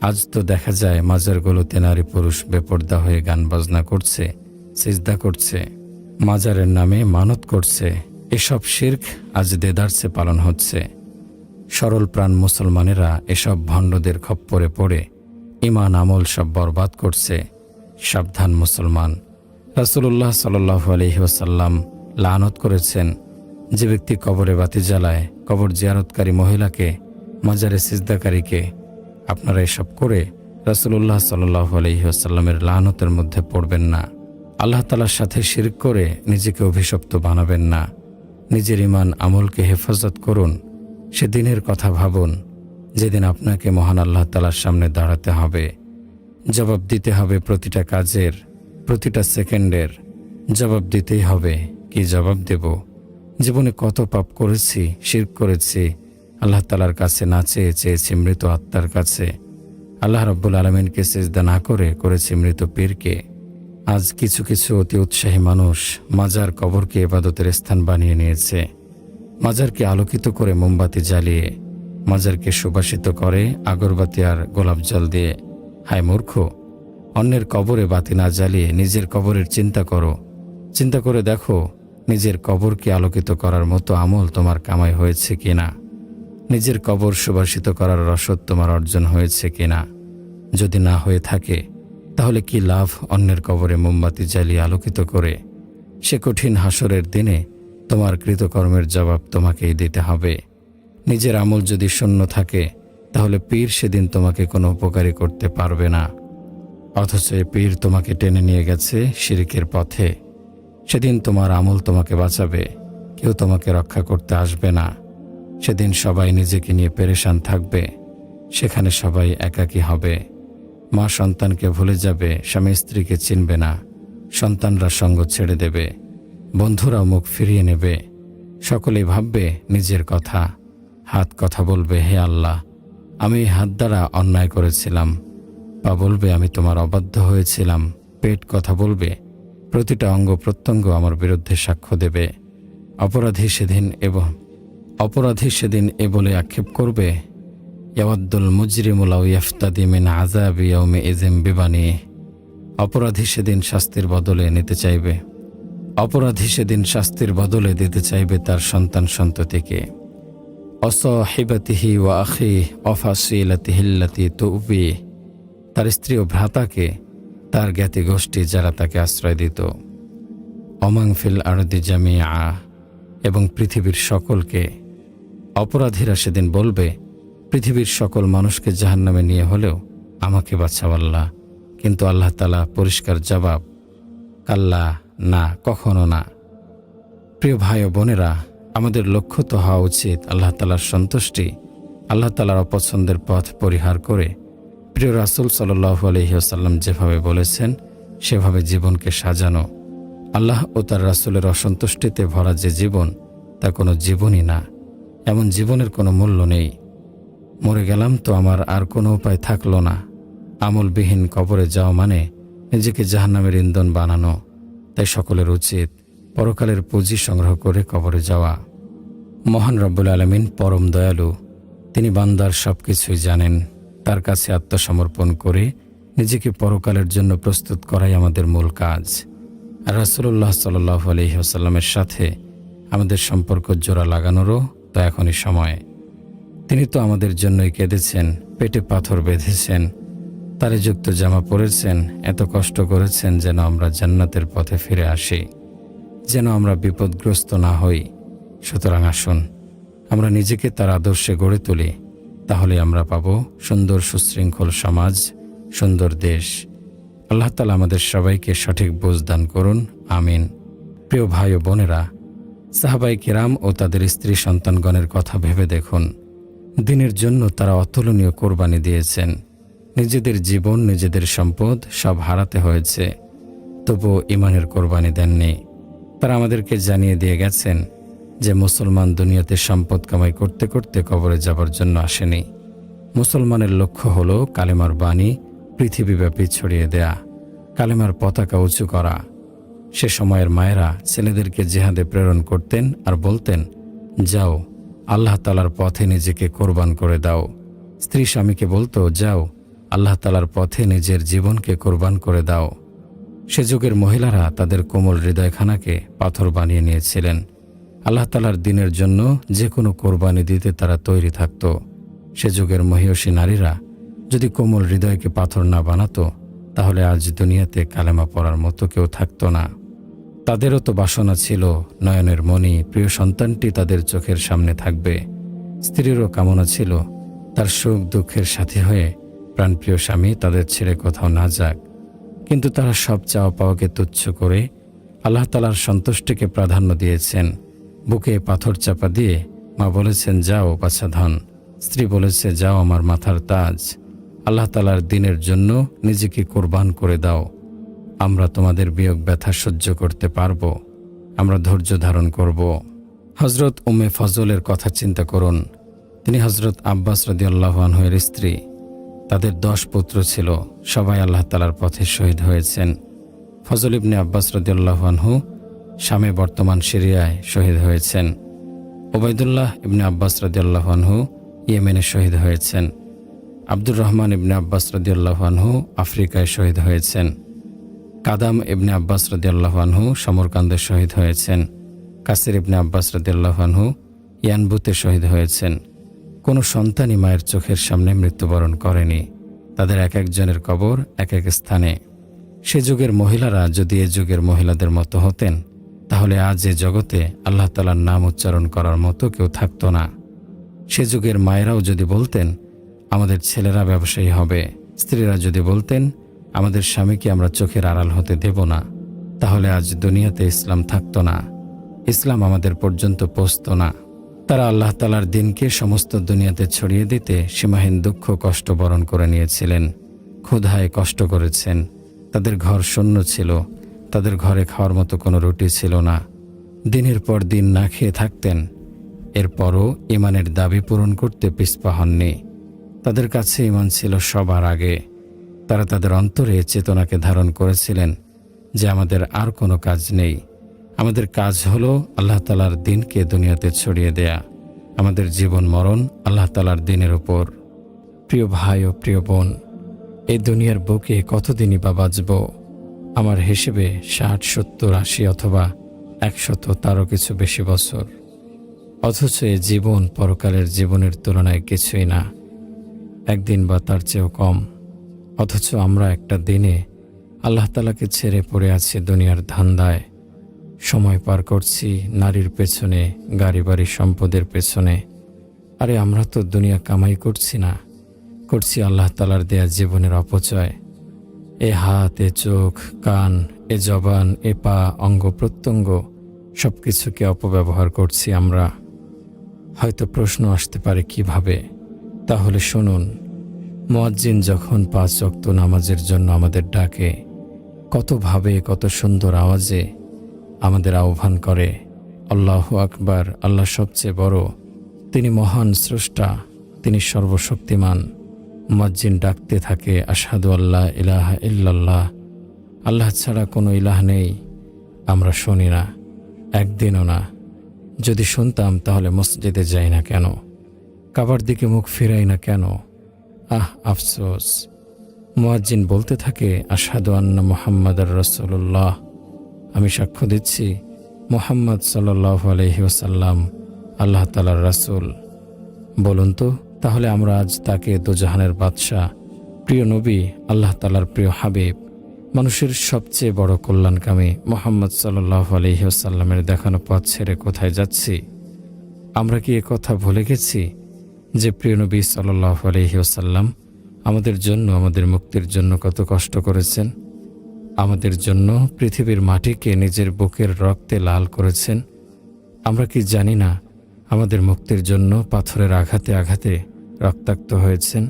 S1: আজ তো দেখা যায় মাজারগুলোতে নারী পুরুষ বেপর্দা হয়ে গান বাজনা করছে, সিজদা করছে, মাজারের নামে মানত করছে। এসব শিরক আজ দেদারসে পালন হচ্ছে। সরল প্রাণ মুসলমানেরা এসব ভণ্ডদের খপ্পরে পড়ে ঈমান আমল সব বরবাদ করছে। সাবধান মুসলমান। রাসূলুল্লাহ সাল্লাল্লাহু আলাইহি ওয়াসাল্লাম লানত করেছেন যে ব্যক্তি কবরে বাতি জ্বালায়, কবর জিয়ারতকারী মহিলাকে, মাজারে সিজদাকারীকে। আপনারা এসব করে রাসূলুল্লাহ সাল্লাল্লাহু আলাইহি ওয়াসাল্লামের লানতের মধ্যে পড়বেন না। আল্লাহ তাআলার সাথে শিরক করে নিজেকে অভিশপ্ত বানাবেন না। নিজের ঈমান আমলকে হেফাজত করুন। সেদিনের কথা ভাবুন যেদিন আপনাকে মহান আল্লাহ তাআলার সামনে দাঁড়াতে হবে, জবাব দিতে হবে প্রতিটা কাজের, প্রতিটা সেকেন্ডের জবাব দিতেই হবে। কি জবাব দেব? জীবনে কত পাপ করেছি, শিরক করেছি, আল্লাহ তাআলার কাছে না চেয়েছি মৃত আত্মার কাছে, আল্লাহ রাব্বুল আলামিনকে সিজদা না করে করেছি মৃত পীরকে। আজ কিছু কিছু অতি উৎসাহী মানুষ মাজার কবরকে ইবাদতের স্থান বানিয়ে নিয়েছে। মাজারকে আলোকিত করে মোমবাতি জ্বালিয়ে, মাজারকে সুবাসিত করে আগরবাতি আর গোলাপ জল দিয়ে। হায় মূর্খ, অন্যের কবরে বাতি না জ্বালিয়ে নিজের কবরের চিন্তা করো। চিন্তা করে দেখো নিজের কবরকে আলোকিত করার মতো আমল তোমার কামাই হয়েছে কিনা, নিজের কবর সুবাসিত করার রসদ তোমার অর্জন হয়েছে কিনা। যদি না হয়ে থাকে তাহলে কি লাভ অন্যের কবরে মোমবাতি জ্বালিয়ে আলোকিত করে? সে কঠিন হাসরের দিনে তোমার কৃতকর্মের জবাব তোমাকেই দিতে হবে। নিজের আমল যদি শূন্য থাকে তাহলে পীর সেদিন তোমাকে কোনো উপকারী করতে পারবে না। অথচ এই পীর তোমাকে টেনে নিয়ে গেছে শিরকের পথে। সেদিন তোমার আমল তোমাকে বাঁচাবে, কেউ তোমাকে রক্ষা করতে আসবে না। সেদিন সবাই নিজেকে নিয়ে পেরেশান থাকবে। সেখানে সবাই একাকী হবে। মা সন্তানকে ভুলে যাবে, স্বামী স্ত্রীকে চিনবে না, সন্তানরা সঙ্গ ছেড়ে দেবে, বন্ধুরা মুখ ফিরিয়ে নেবে। সকলেই ভাববে নিজের কথা। হাত কথা বলবে, হে আল্লাহ, আমি এই হাত দ্বারা অন্যায় করেছিলাম। পা বলবে, আমি তোমার অবাধ্য হয়েছিলাম। পেট কথা বলবে, প্রতিটা অঙ্গ প্রত্যঙ্গ আমার বিরুদ্ধে সাক্ষ্য দেবে। অপরাধী সেদিন এ বলে আক্ষেপ করবে, ইয়াওয়াদ্দুল মুজরিমু লাউ ইয়াফতাদি মিন আযাবি ইয়াউমিইযিন বিবানিহি। অপরাধী সেদিন শাস্তির বদলে দিতে চাইবে তার সন্তান সন্ততিকে। অসহিবতিহি ওয়া আখি অফাসিলাতিহিল্লাতি তুবি, তার স্ত্রী ও ভ্রাতাকে, তার জ্ঞাতি গোষ্ঠী যারা তাকে আশ্রয় দিত। অমাং ফিল আরদি জামিআ, এবং পৃথিবীর সকলকে। অপরাধীরা সেদিন বলবে, পৃথিবীর সকল মানুষকে জাহান্নামে নিয়ে হলেও আমাকে বাঁচাও আল্লাহ। কিন্তু আল্লাহ তাআলা পরিষ্কার জবাব, কাল্লা, না, কখনো না। প্রিয় ভাই ও বোনেরা, আমাদের লক্ষ্য তো হওয়া উচিত আল্লাহ তাআলার সন্তুষ্টি, আল্লাহ তাআলার অপছন্দের পথ পরিহার করে প্রিয় রাসূল সাল্লাল্লাহু আলাইহি ওয়াসাল্লাম যেভাবে বলেছেন সেভাবে জীবনকে সাজানো। আল্লাহ ও তার রাসূলের অসন্তুষ্টিতে ভরা যে জীবন, তা কোনো জীবনই না। এমন জীবনের কোনো মূল্য নেই। মরে গেলাম তো আমার আর কোনো উপায় থাকলো না। আমলবিহীন কবরে যাওয়া মানে নিজেকে জাহান্নামের ইন্ধন বানানো। তাই সকলের উচিত পরকালের পুঁজি সংগ্রহ করে কবরে যাওয়া। মহান রব্বুল আলামিন পরম দয়ালু, তিনি বান্দার সব কিছুই জানেন। তার কাছে আত্মসমর্পণ করে নিজেকে পরকালের জন্য প্রস্তুত করাই আমাদের মূল কাজ। আর রাসূলুল্লাহ সাল্লাল্লাহু আলাইহি ওয়াসাল্লামের সাথে আমাদের সম্পর্ক জোড়া লাগানোরও তো এখনই সময়। তিনি তো আমাদের জন্যই কেঁদেছেন, পেটে পাথর বেঁধেছেন, তারে যুক্ত জামা পরেছেন, এত কষ্ট করেছেন যেন আমরা জান্নাতের পথে ফিরে আসি, যেন আমরা বিপদগ্রস্ত না হই। সুতরাং আসুন আমরা নিজেকে তার আদর্শে গড়ে তুলি, তাহলে আমরা পাব সুন্দর সুশৃঙ্খল সমাজ, সুন্দর দেশ। আল্লাহ তাআলা আমাদের সবাইকে সঠিক বুঝ দান করুন, আমিন। প্রিয় ভাই ও বোনেরা, সাহাবায়ে কেরাম ও তাদের স্ত্রী সন্তানগণের কথা ভেবে দেখুন। দ্বীনের জন্য তারা অতুলনীয় কোরবানি দিয়েছেন। নিজেদের জীবন, নিজেদের সম্পদ সব হারাতে হয়েছে, তবুও ঈমানের কোরবানি দেননি। তারা আমাদেরকে জানিয়ে দিয়ে গেছেন যে মুসলমান দুনিয়াতে সম্পদ কামাই করতে করতে কবরে যাবার জন্য আসেনি। মুসলমানের লক্ষ্য হলো কালেমার বাণী পৃথিবীব্যাপী ছড়িয়ে দেয়া, কালেমার পতাকা উঁচু করা। সে সময়ের মায়েরা ছেলেদেরকে জিহাদে প্রেরণ করতেন আর বলতেন, যাও আল্লাহ তাআলার পথে নিজেকে কোরবান করে দাও। স্ত্রী স্বামীকে বলতো, যাও আল্লাহ তাআলার পথে নিজের জীবনকে কোরবান করে দাও। সে যুগের মহিলারা তাদের কোমল হৃদয়খানাকে পাথর বানিয়ে নিয়েছিলেন। আল্লাহ তাআলার দ্বীনের জন্য যে কোনো কোরবানি দিতে তারা তৈরি থাকত। সে যুগের মহিয়সী নারীরা যদি কোমল হৃদয়কে পাথর না বানাতো, তাহলে আজ দুনিয়াতে কালেমা পড়ার মতো কেউ থাকতো না। তাদেরও তো বাসনা ছিল নয়নের মণি প্রিয় সন্তানটি তাদের চোখের সামনে থাকবে। স্ত্রীরও কামনা ছিল তার সুখ দুঃখের সাথী হয়ে প্রাণপ্রিয় স্বামী তাদের ছেড়ে কোথাও না যাক। কিন্তু তারা সব চাওয়া পাওয়াকে তুচ্ছ করে আল্লাহ তাআলার সন্তুষ্টিকে প্রাধান্য দিয়েছেন। বুকে পাথর চাপা দিয়ে মা বলেছেন, যাও বাছাধন। স্ত্রী বলেছে, যাও আমার মাথার তাজ। আল্লাহ তাআলার দ্বীনের জন্য নিজেকে কোরবান করে দাও। আমরা তোমাদের বিয়োগ ব্যথা সহ্য করতে পারব, আমরা ধৈর্য ধারণ করব। হযরত উম্মে ফজলের কথা চিন্তা করুন। তিনি হযরত আব্বাস রাদিয়াল্লাহু আনহু এর স্ত্রী। তাদের 10 পুত্র ছিল, সবাই আল্লাহ তাআলার পথে শহীদ হয়েছেন। ফজল ইবনে আব্বাস রাদিয়াল্লাহু আনহু শামে বর্তমান সিরিয়ায় শহীদ হয়েছেন। ওবায়দুল্লাহ ইবনে আব্বাস রাদিয়াল্লাহু আনহু ইয়েমেনে শহীদ হয়েছেন। আব্দুর রহমান ইবনে আব্বাস রাদিয়াল্লাহু আনহু আফ্রিকায় শহীদ হয়েছেন। কাদাম ইবনে আব্বাস রাদিয়াল্লাহু আনহু সমরকান্দে শহীদ হয়েছেন। কাসির ইবনে আব্বাস রাদিয়াল্লাহু আনহু ইয়ানবুতে শহীদ হয়েছেন। কোনো সন্তানই মায়ের চোখের সামনে মৃত্যুবরণ করেনি। তাদের এক একজনের কবর এক এক স্থানে। সে যুগের মহিলারা যদি এ যুগের মহিলাদের মতো হতেন, তাহলে আজ এ জগতে আল্লাহ তাআলার নাম উচ্চারণ করার মতো কেউ থাকতো না। সে যুগের মায়েরাও যদি বলতেন, আমাদের ছেলেরা ব্যবসায়ী হবে, স্ত্রীরা যদি বলতেন, আমাদের স্বামীকে আমরা চোখের আড়াল হতে দেব না, তাহলে আজ দুনিয়াতে ইসলাম থাকতো না, ইসলাম আমাদের পর্যন্ত পৌঁছত না। তারা আল্লাহ তাআলার দ্বীনকে সমস্ত দুনিয়াতে ছড়িয়ে দিতে সীমাহীন দুঃখ কষ্ট বরণ করে নিয়েছিলেন। ক্ষুধায় কষ্ট করেছেন। তাদের ঘর শূন্য ছিল, তাদের ঘরে খাওয়ার মতো কোনো রুটি ছিল না। দিনের পর দিন না খেয়ে থাকতেন। এরপরও ঈমানের দাবি পূরণ করতে পিছপা হননি। তাদের কাছে ঈমান ছিল সবার আগে। তারা তাদের অন্তরে চেতনাকে ধারণ করেছিলেন যে আমাদের আর কোনো কাজ নেই, আমাদের কাজ হলো আল্লাহ তাআলার দ্বীনকে দুনিয়াতে ছড়িয়ে দেয়া। আমাদের জীবন মরণ আল্লাহ তাআলার দ্বীনের উপর। প্রিয় ভাই ও প্রিয় বোন, এই দুনিয়ার বুকে কতদিনই বা বাঁচব? আমার হিসেবে 60, 70, 80 অথবা 100, তারও কিছু বেশি বছর। অথচ এ জীবন পরকালের জীবনের তুলনায় কিছুই না, একদিন বা তার চেয়েও কম। অথচ আমরা একটা দিনে আল্লাহ তাআলাকে ছেড়ে পড়ে আছি দুনিয়ার ধান্দায়, সময় পার করছি নারীর পেছনে, গাড়ি বাড়ি সম্পদের পেছনে। আরে আমরা তো দুনিয়া কামাই করছি না, করছি আল্লাহ তাআলার দেয়া জীবনের অপচয়। এ হাত, এ চোখ, কান, এ জবান, এ পা, অঙ্গ প্রত্যঙ্গ সবকিছুকে অপব্যবহার করছি আমরা। হয়তো প্রশ্ন আসতে পারে কিভাবে? তাহলে শুনুন, মুয়াজ্জিন যখন 5 ওয়াক্ত নামাজের জন্য আমাদের ডাকে, কতভাবে, কত সুন্দর আওয়াজে আমাদের আহ্বান করে, আল্লাহু আকবার, আল্লাহ সবচেয়ে বড়, তিনি মহান স্রষ্টা, তিনি সর্বশক্তিমান। মুয়াজ্জিন ডাকতে থাকে, আশহাদু আল্লা ইলাহা ইল্লাল্লাহ, আল্লাহ ছাড়া কোনো ইলাহ নেই। আমরা শুনি না, একদিনও না। যদি শুনতাম তাহলে মসজিদে যাই না কেন? কাবার দিকে মুখ ফিরাই না কেন? আফসোস। মুয়াজ্জিন বলতে থাকে, আশহাদু আন্না মুহাম্মাদার রাসূলুল্লাহ, আমি সাক্ষ্য দিচ্ছি মুহাম্মদ সাল্লাল্লাহু আলাইহি ওয়াসাল্লাম আল্লাহ তাআলার রাসূল। বলুন তো, তাহলে আমরা আজ তাকে দোজাহানের বাদশাহ, প্রিয় নবী, আল্লাহ তাআলার প্রিয় হাবিব, মানুষের সবচেয়ে বড় কল্যাণকামী মুহাম্মদ সাল্লাল্লাহু আলাইহি ওয়াসাল্লামের দেখানো পথ ছেড়ে কোথায় যাচ্ছি? আমরা কি কথা ভুলে গেছি যে প্রিয় নবী সাল্লাল্লাহু আলাইহি ওয়াসাল্লাম আমাদের জন্য, আমাদের মুক্তির জন্য কত কষ্ট করেছেন? আমাদের জন্য পৃথিবীর মাটিকে নিজের বুকের রক্তে লাল করেছেন। আমরা কি জানি না আমাদের মুক্তির জন্য পাথরের আঘাতে আঘাতে রক্তাক্ত হয়েছেন?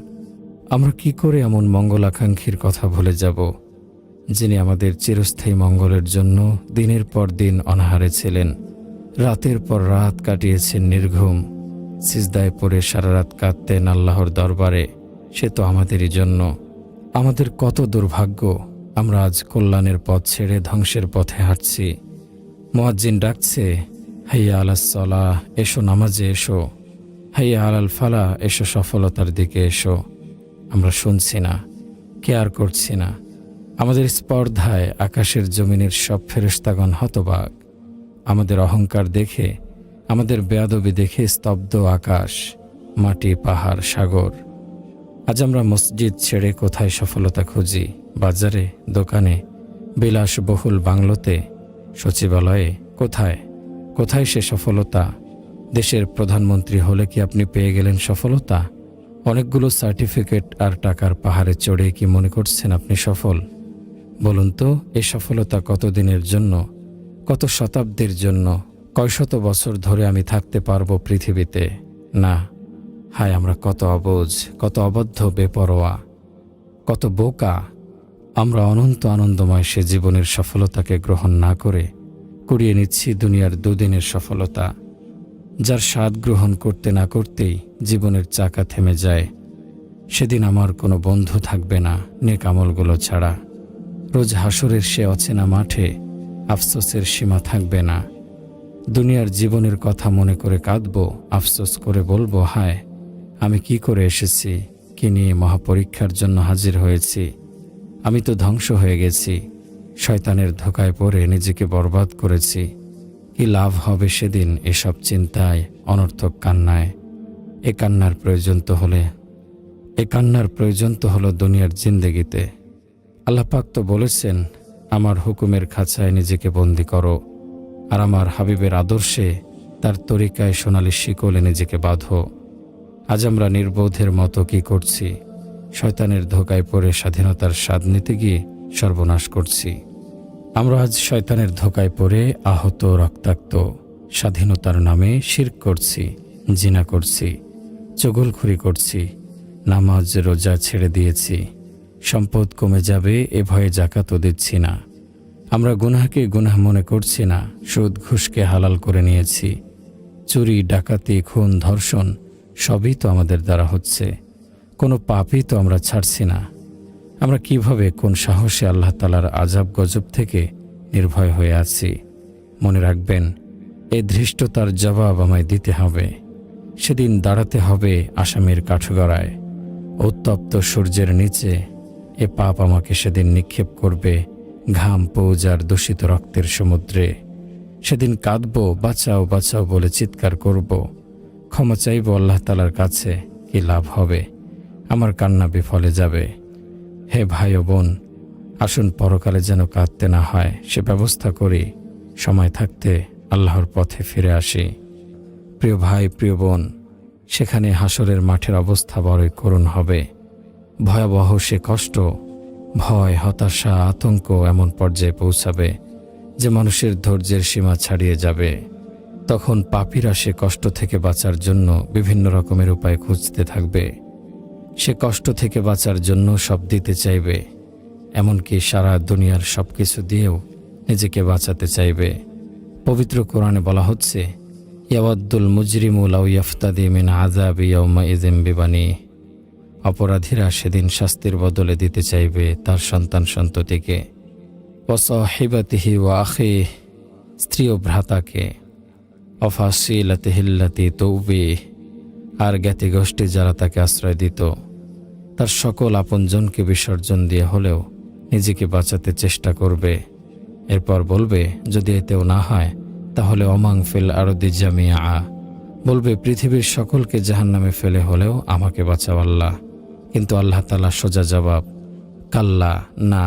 S1: আমরা কি করে এমন মঙ্গলাকাঙ্ক্ষীর কথা ভুলে যাব, যিনি আমাদের চিরস্থায়ী মঙ্গলের জন্য দিনের পর দিন অনাহারে ছিলেন, রাতের পর রাত কাটিয়েছেন নির্ঘুম, সিজদায় পড়ে সারা রাত কাঁদতেন আল্লাহর দরবারে। সে তো আমাদেরই জন্য। আমাদের কত দুর্ভাগ্য, আমরা আজ কল্যাণের পথ ছেড়ে ধ্বংসের পথে হাঁটছি। মুয়াজ্জিন ডাকছে, হাইয়া আলাস সালাহ, এসো নামাজে এসো, হাইয়া আলাল ফালাহ, এসো সফলতার দিকে এসো। আমরা শুনছি না, কেয়ার করছি না। আমাদের স্পর্ধায় আকাশের জমিনের সব ফেরেশতাগণ হতবাক। আমাদের অহংকার দেখে, আমাদের বেয়াদবি দেখে স্তব্ধ আকাশ, মাটি, পাহাড়, সাগর। আজ আমরা মসজিদ ছেড়ে কোথায় সফলতা খুঁজি? বাজারে, দোকানে, বিলাসবহুল বাংলোতে, সচিবালয়ে? কোথায় কোথায় সে সফলতা? দেশের প্রধানমন্ত্রী হলে কি আপনি পেয়ে গেলেন সফলতা? অনেকগুলো সার্টিফিকেট আর টাকার পাহাড়ে চড়ে কি মনে করছেন আপনি সফল? বলুন তো, এই সফলতা কতদিনের জন্য, কত শতাব্দীর জন্য? কয় শত বছর ধরে আমি থাকতে পারবো পৃথিবীতে? না। হায়, আমরা কত অবুঝ, কত অবদ্ধ, বেপরোয়া, কত বোকা। আমরা অনন্ত আনন্দময় সে জীবনের সফলতাকে গ্রহণ না করে কুড়িয়ে নিচ্ছি দুনিয়ার দুদিনের সফলতা, যার স্বাদ গ্রহণ করতে না করতেই জীবনের চাকা থেমে যায়। সেদিন আমার কোনো বন্ধু থাকবে না নেক আমলগুলো ছাড়া। রোজ হাসরের সে অচেনা মাঠে আফসোসের সীমা থাকবে না। দুনিয়ার জীবনের কথা মনে করে কাঁদব, আফসোস করে বলবো, হায় আমি কি করে এসেছি, কি নিয়ে মহাপরীক্ষার জন্য হাজির হয়েছি। আমি তো ধ্বংস হয়ে গেছি, শয়তানের ধোকায় পড়ে নিজেকে বরবাদ করেছি। কি লাভ হবে সেদিন এসব চিন্তায়, অনর্থক কান্নায়? এ কান্নার প্রয়োজন তো হলো দুনিয়ার জিন্দেগিতে। আল্লাহ পাক তো বলেছেন, আমার হুকুমের খাঁচায় নিজেকে বন্দী করো, আর আমার হাবিবের আদর্শে, তার তরিকায় সোনালি শিকলে নিজেকে বাঁধো। আজ আমরা নির্বোধের মতো কি করছি? শয়তানের ধোকায় পড়ে স্বাধীনতার স্বাদ নিতে গিয়ে সর্বনাশ করছি। আমরা আজ শয়তানের ধোকায় পড়ে আহত, রক্তাক্ত, স্বাধীনতার নামে শিরক করছি, জিনা করছি, চগলখুরি করছি, নামাজ রোজা ছেড়ে দিয়েছি, সম্পদ কমে যাবে এ ভয়ে জাকাতও দিচ্ছি না। আমরা গুনাহকে গুনাহ মনে করছি না, সুদ ঘুষকে হালাল করে নিয়েছি। চুরি, ডাকাতি, খুন, ধর্ষণ সবই তো আমাদের দ্বারা হচ্ছে। কোনো পাপই তো আমরা ছাড়ছি না। আমরা কিভাবে, কোন সাহসে আল্লাহ তাআলার আযাব গজব থেকে নির্ভয় হয়ে আছি? মনে রাখবেন, এই ধৃষ্টতার জবাব আমায় দিতে হবে। সেদিন দাঁড়াতে হবে আসামির কাঠগড়ায়, উত্তপ্ত সূর্যের নিচে। এ পাপ আমাকে সেদিন নিক্ষেপ করবে ঘাম, পৌজ আর দূষিত রক্তের সমুদ্রে। সেদিন কাঁদব, বাঁচাও বাঁচাও বলে চিৎকার করব, ক্ষমা চাইব আল্লাহ তাআলার কাছে, কি লাভ হবে? আমার কান্না বিফলে যাবে। হে ভাই ও বোন, আসুন পরকালে যেন কাঁদতে না হয় সে ব্যবস্থা করি, সময় থাকতে আল্লাহর পথে ফিরে আসি। প্রিয় ভাই, প্রিয় বোন, সেখানে হাসরের মাঠের অবস্থা বড়ই করুণ হবে। ভয়াবহ সে কষ্ট, ভয়, হতাশা, আতঙ্ক এমন পর্যায়ে পৌঁছাবে যে মানুষের ধৈর্যের সীমা ছাড়িয়ে যাবে। তখন পাপীরা সে কষ্ট থেকে বাঁচার জন্য বিভিন্ন রকমের উপায় খুঁজতে থাকবে। সে কষ্ট থেকে বাঁচার জন্য সব দিতে চাইবে, এমনকি সারা দুনিয়ার সব কিছু দিয়েও নিজেকে বাঁচাতে চাইবে। পবিত্র কোরআনে বলা হচ্ছে, ইয়াওয়াদ্দুল মুজরিমু লাউ ইয়াফতাদি মিন আযাবি ইয়াউমাইযিন বিবানিহি। অপরাধীরা সেদিন শাস্তির বদলে দিতে চাইবে তার সন্তান সন্ততিকে, ওয়া সাহিবাতিহি ওয়া আখিহি, স্ত্রী ও ভ্রাতাকে, ওয়া ফাসিলাতিহিল্লাতী তুবিহি, আর জ্ঞাতি গোষ্ঠী যারা তাকে আশ্রয় দিত, তার সকল আপনজনকে বিসর্জন দিয়ে হলেও নিজেকে বাঁচাতে চেষ্টা করবে। এরপর বলবে, যদি এতেও না হয় তাহলে ওমাং ফিল আরদি জামিআ, বলবে পৃথিবীর সকলকে জাহান্নামে ফেলে হলেও আমাকে বাঁচাও আল্লাহ। কিন্তু আল্লাহ তাআলা সোজা জবাব, কাল্লা, না।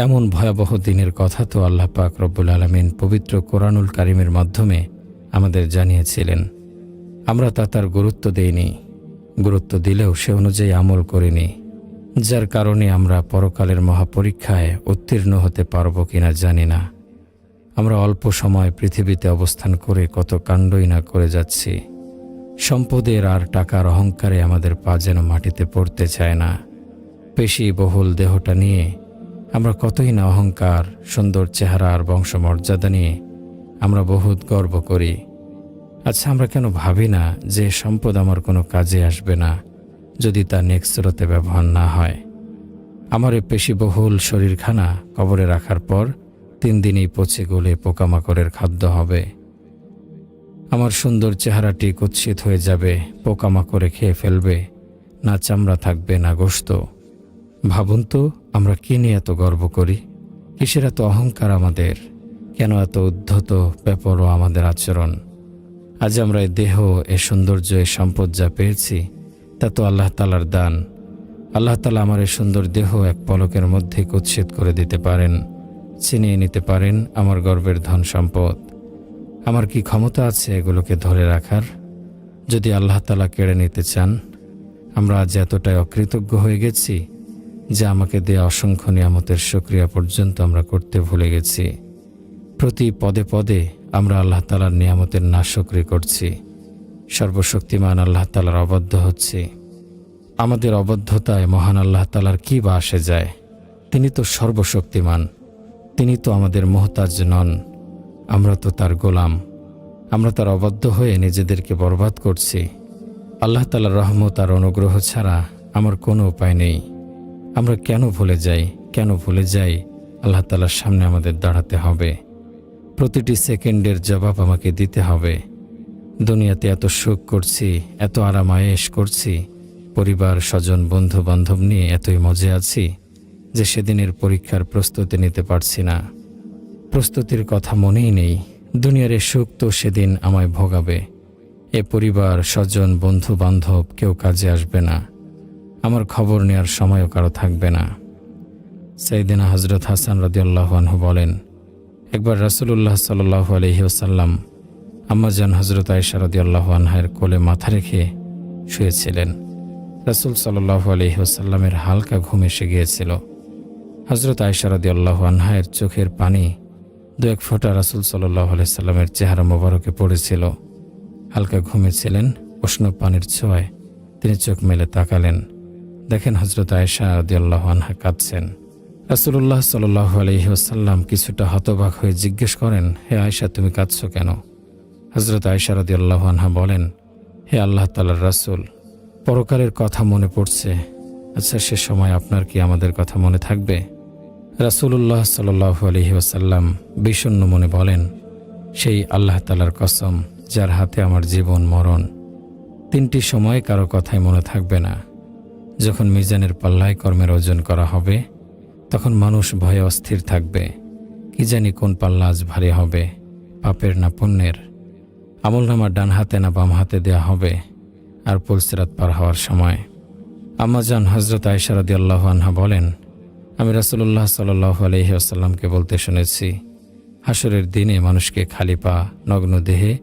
S1: এমন ভয়াবহ দিনের কথা তো আল্লাহ পাক রব্বুল আলামিন পবিত্র কোরআনুল কারীমের মাধ্যমে আমাদের জানিয়েছিলেন। আমরা তার গুরুত্ব দেইনি, গুরুত্ব দিলেও সে অনুযায়ী আমল করিনি, যার কারণে আমরা পরকালের মহাপরীক্ষায় উত্তীর্ণ হতে পারব কিনা জানি না। আমরা অল্প সময় পৃথিবীতে অবস্থান করে কত কাণ্ডই না করে যাচ্ছি। সম্পদের আর টাকার অহংকারে আমাদের পা যেন মাটিতে পড়তে চায় না। পেশি বহুল দেহটা নিয়ে আমরা কতই না অহংকার, সুন্দর চেহারা আর বংশমর্যাদা নিয়ে আমরা বহুত গর্ব করি। আচ্ছা, আমরা কেন ভাবি না যে সম্পদ আমার কোনো কাজে আসবে না যদি তা নেক্সট স্রোতে ব্যবহার না হয়? আমার এই পেশিবহুল শরীরখানা কবরে রাখার পর 3 দিনেই পচে গলে পোকামাকড়ের খাদ্য হবে। আমার সুন্দর চেহারাটি কুৎসিত হয়ে যাবে, পোকামাকড়ে খেয়ে ফেলবে, না চামড়া থাকবে না গোশত। ভাবুন তো, আমরা কি নিয়ে এত গর্ব করি? কিসের এত অহংকার আমাদের? কেন এত উদ্ধত বেপরোয়া আমাদের আচরণ? আজ আমরা এই দেহ, এ সৌন্দর্য, এ সম্পদ যা পেয়েছি তা তো আল্লাহ তাআলার দান। আল্লাহ তাআলা আমার এই সুন্দর দেহ এক পলকের মধ্যে কুৎসিত করে দিতে পারেন, ছিনিয়ে নিতে পারেন আমার গর্বের ধন সম্পদ। আমার কি ক্ষমতা আছে এগুলোকে ধরে রাখার? যদি আল্লাহ তাআলা কেড়ে নিতে চান, আমরা আজ এতটাই অকৃতজ্ঞ হয়ে গেছি যে আমাকে দেয়া অসংখ্য নিয়ামতের শুকরিয়া পর্যন্ত আমরা করতে ভুলে গেছি। প্রতি পদে পদে আমরা আল্লাহ তাআলার নিয়ামতের নাশকরি করছি, সর্বশক্তিমান আল্লাহ তাআলার অবাধ্য হচ্ছি। আমাদের অবাধ্যতায় মহান আল্লাহ তাআলার কি বা আসে যায়? তিনি তো সর্বশক্তিমান, তিনি তো আমাদের মুহতাজ নন, আমরা তো তার গোলাম। আমরা তার অবাধ্য হয়ে নিজেদেরকে বরবাদ করছি। আল্লাহ তাআলার রহমত আর অনুগ্রহ ছাড়া আমার কোনো উপায় নেই। আমরা কেন ভুলে যাই আল্লাহ তাআলার সামনে আমাদের দাঁড়াতে হবে। প্রতিটি সেকেন্ডের জবাব আমাকে দিতে হবে। দুনিয়াতে এত সুখ করছি, এত আরাম আয়েশ করছি, পরিবার, স্বজন, বন্ধু বান্ধব নিয়ে এতই মজে আছি যে সেদিনের পরীক্ষার প্রস্তুতি নিতে পারছি না। প্রস্তুতির কথা মনেই নেই। দুনিয়ার এ সুখ তো সেদিন আমায় ভোগাবে। এ পরিবার, স্বজন, বন্ধু বান্ধব কেউ কাজে আসবে না। আমার খবর নেওয়ার সময়ও কারো থাকবে না। সাইয়েদনা হযরত হাসান রাদিয়াল্লাহু আনহু বলেন, একবার রাসূলুল্লাহ সাল্লাল্লাহু আলাইহি ওয়াসাল্লাম আম্মাজান হযরত আয়েশা রাদিয়াল্লাহু আনহার কোলে মাথা রেখে শুয়েছিলেন। রাসূল সাল্লাল্লাহু আলাইহি ওয়াসাল্লামের হালকা ঘুম এসে গিয়েছিল। হযরত আয়েশা রাদিয়াল্লাহু আনহার চোখের পানি 2-1 ফোঁটা রাসূল সাল্লাল্লাহু আলাইহি সাল্লামের চেহারা মোবারকে পড়েছিল। হালকা ঘুমেছিলেন, উষ্ণ পানির ছোঁয়ায় তিনি চোখ মেলে তাকালেন। দেখেন হযরত আয়েশা রাদিয়াল্লাহু আনহা কাঁদছেন। রাসূলুল্লাহ সাল্লাল্লাহু আলাইহি ওয়াসাল্লাম কিছুটা হতবাক হয়ে জিজ্ঞেস করেন, হে আয়েশা, তুমি কাঁদছো কেন? হযরত আয়েশা রাদিয়াল্লাহু আনহা বলেন, হে আল্লাহ তাআলার রাসূল, পরকালের কথা মনে পড়ছে। আচ্ছা, সে সময় আপনার কি আমাদের কথা মনে থাকবে? রাসূলুল্লাহ সাল্লাল্লাহু আলাইহি ওয়াসাল্লাম বিষণ্ণ মনে বলেন, সেই আল্লাহ তাআলার কসম যার হাতে আমার জীবন মরণ, 3টি সময় কারো কথাই মনে থাকবে না। যখন মিজানের পাল্লায় কর্মের ওজন করা হবে, তখন মানুষ ভয়ে অস্থির থাকবে। কি জানি কোন পাল্লা আজ ভারী হবে, পাপের না পুণ্যের? আমলনামা ডান হাতে না বাম হাতে দেয়া হবে আর পুলসিরাত পার হওয়ার সময়? আম্মাজান হজরত আয়েশা রাদিয়াল্লাহু আনহা বলেন, আমি রাসূলুল্লাহ সাল্লাল্লাহু আলাইহি ওয়াসাল্লামকে বলতে শুনেছি, হাসরের দিনে মানুষকে খালি পা নগ্ন দেহে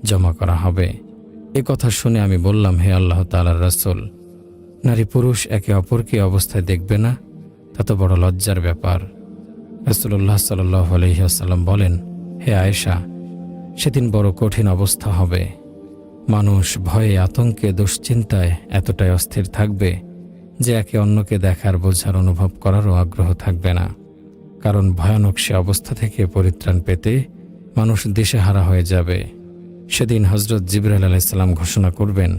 S1: জমা করা হবে। এ কথা শুনে আমি বললাম, হে আল্লাহ তাআলার রাসূল, নারী পুরুষ একে অপরকে অবস্থায় দেখবে না? তা তো বড় লজ্জার ব্যাপার। রাসূলুল্লাহ সাল্লাল্লাহু আলাইহি ওয়াসাল্লাম বলেন, হে আয়েশা, সেদিন বড় কঠিন অবস্থা হবে। মানুষ ভয়ে আতঙ্কে দুশ্চিন্তায় এতটাই অস্থির থাকবে যে একে অন্যকে দেখার বোঝার অনুভব করারও আগ্রহ থাকবে না। কারণ ভয়ানক সে অবস্থা থেকে পরিত্রাণ পেতে মানুষ দিশেহারা হয়ে যাবে। সেদিন হজরত জিবরাইল আলাইহিস সালাম ঘোষণা করবেন,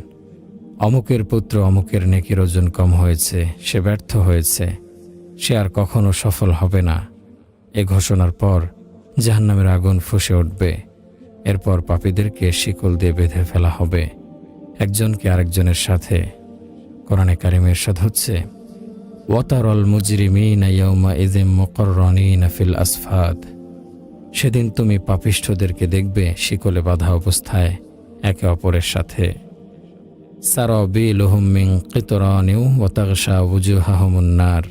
S1: অমুকের পুত্র অমুকের নেকির ওজন কম হয়েছে, সে ব্যর্থ হয়েছে, সে আর কখনো সফল হবে না। এ ঘোষণার পর জাহান্নামের আগুন ফুঁসে উঠবে। এরপর পাপীদেরকে শিকল দিয়ে বেঁধে ফেলা হবে একজনকে আরেকজনের সাথে। কোরআনে কারিমের ইরশাদ হচ্ছে, ওয়াতারাল মুজরিমিনা ইয়াওমাইযিম মুকাররানিনা ফিল আসফাদ। সেদিন তুমি পাপিষ্ঠদেরকে দেখবে শিকলে বাঁধা অবস্থায় একে অপরের সাথে। সারাবিলুহুম মিন কিতরানিন ওয়া তাগশা ওয়ুজুহাহুমুন নার।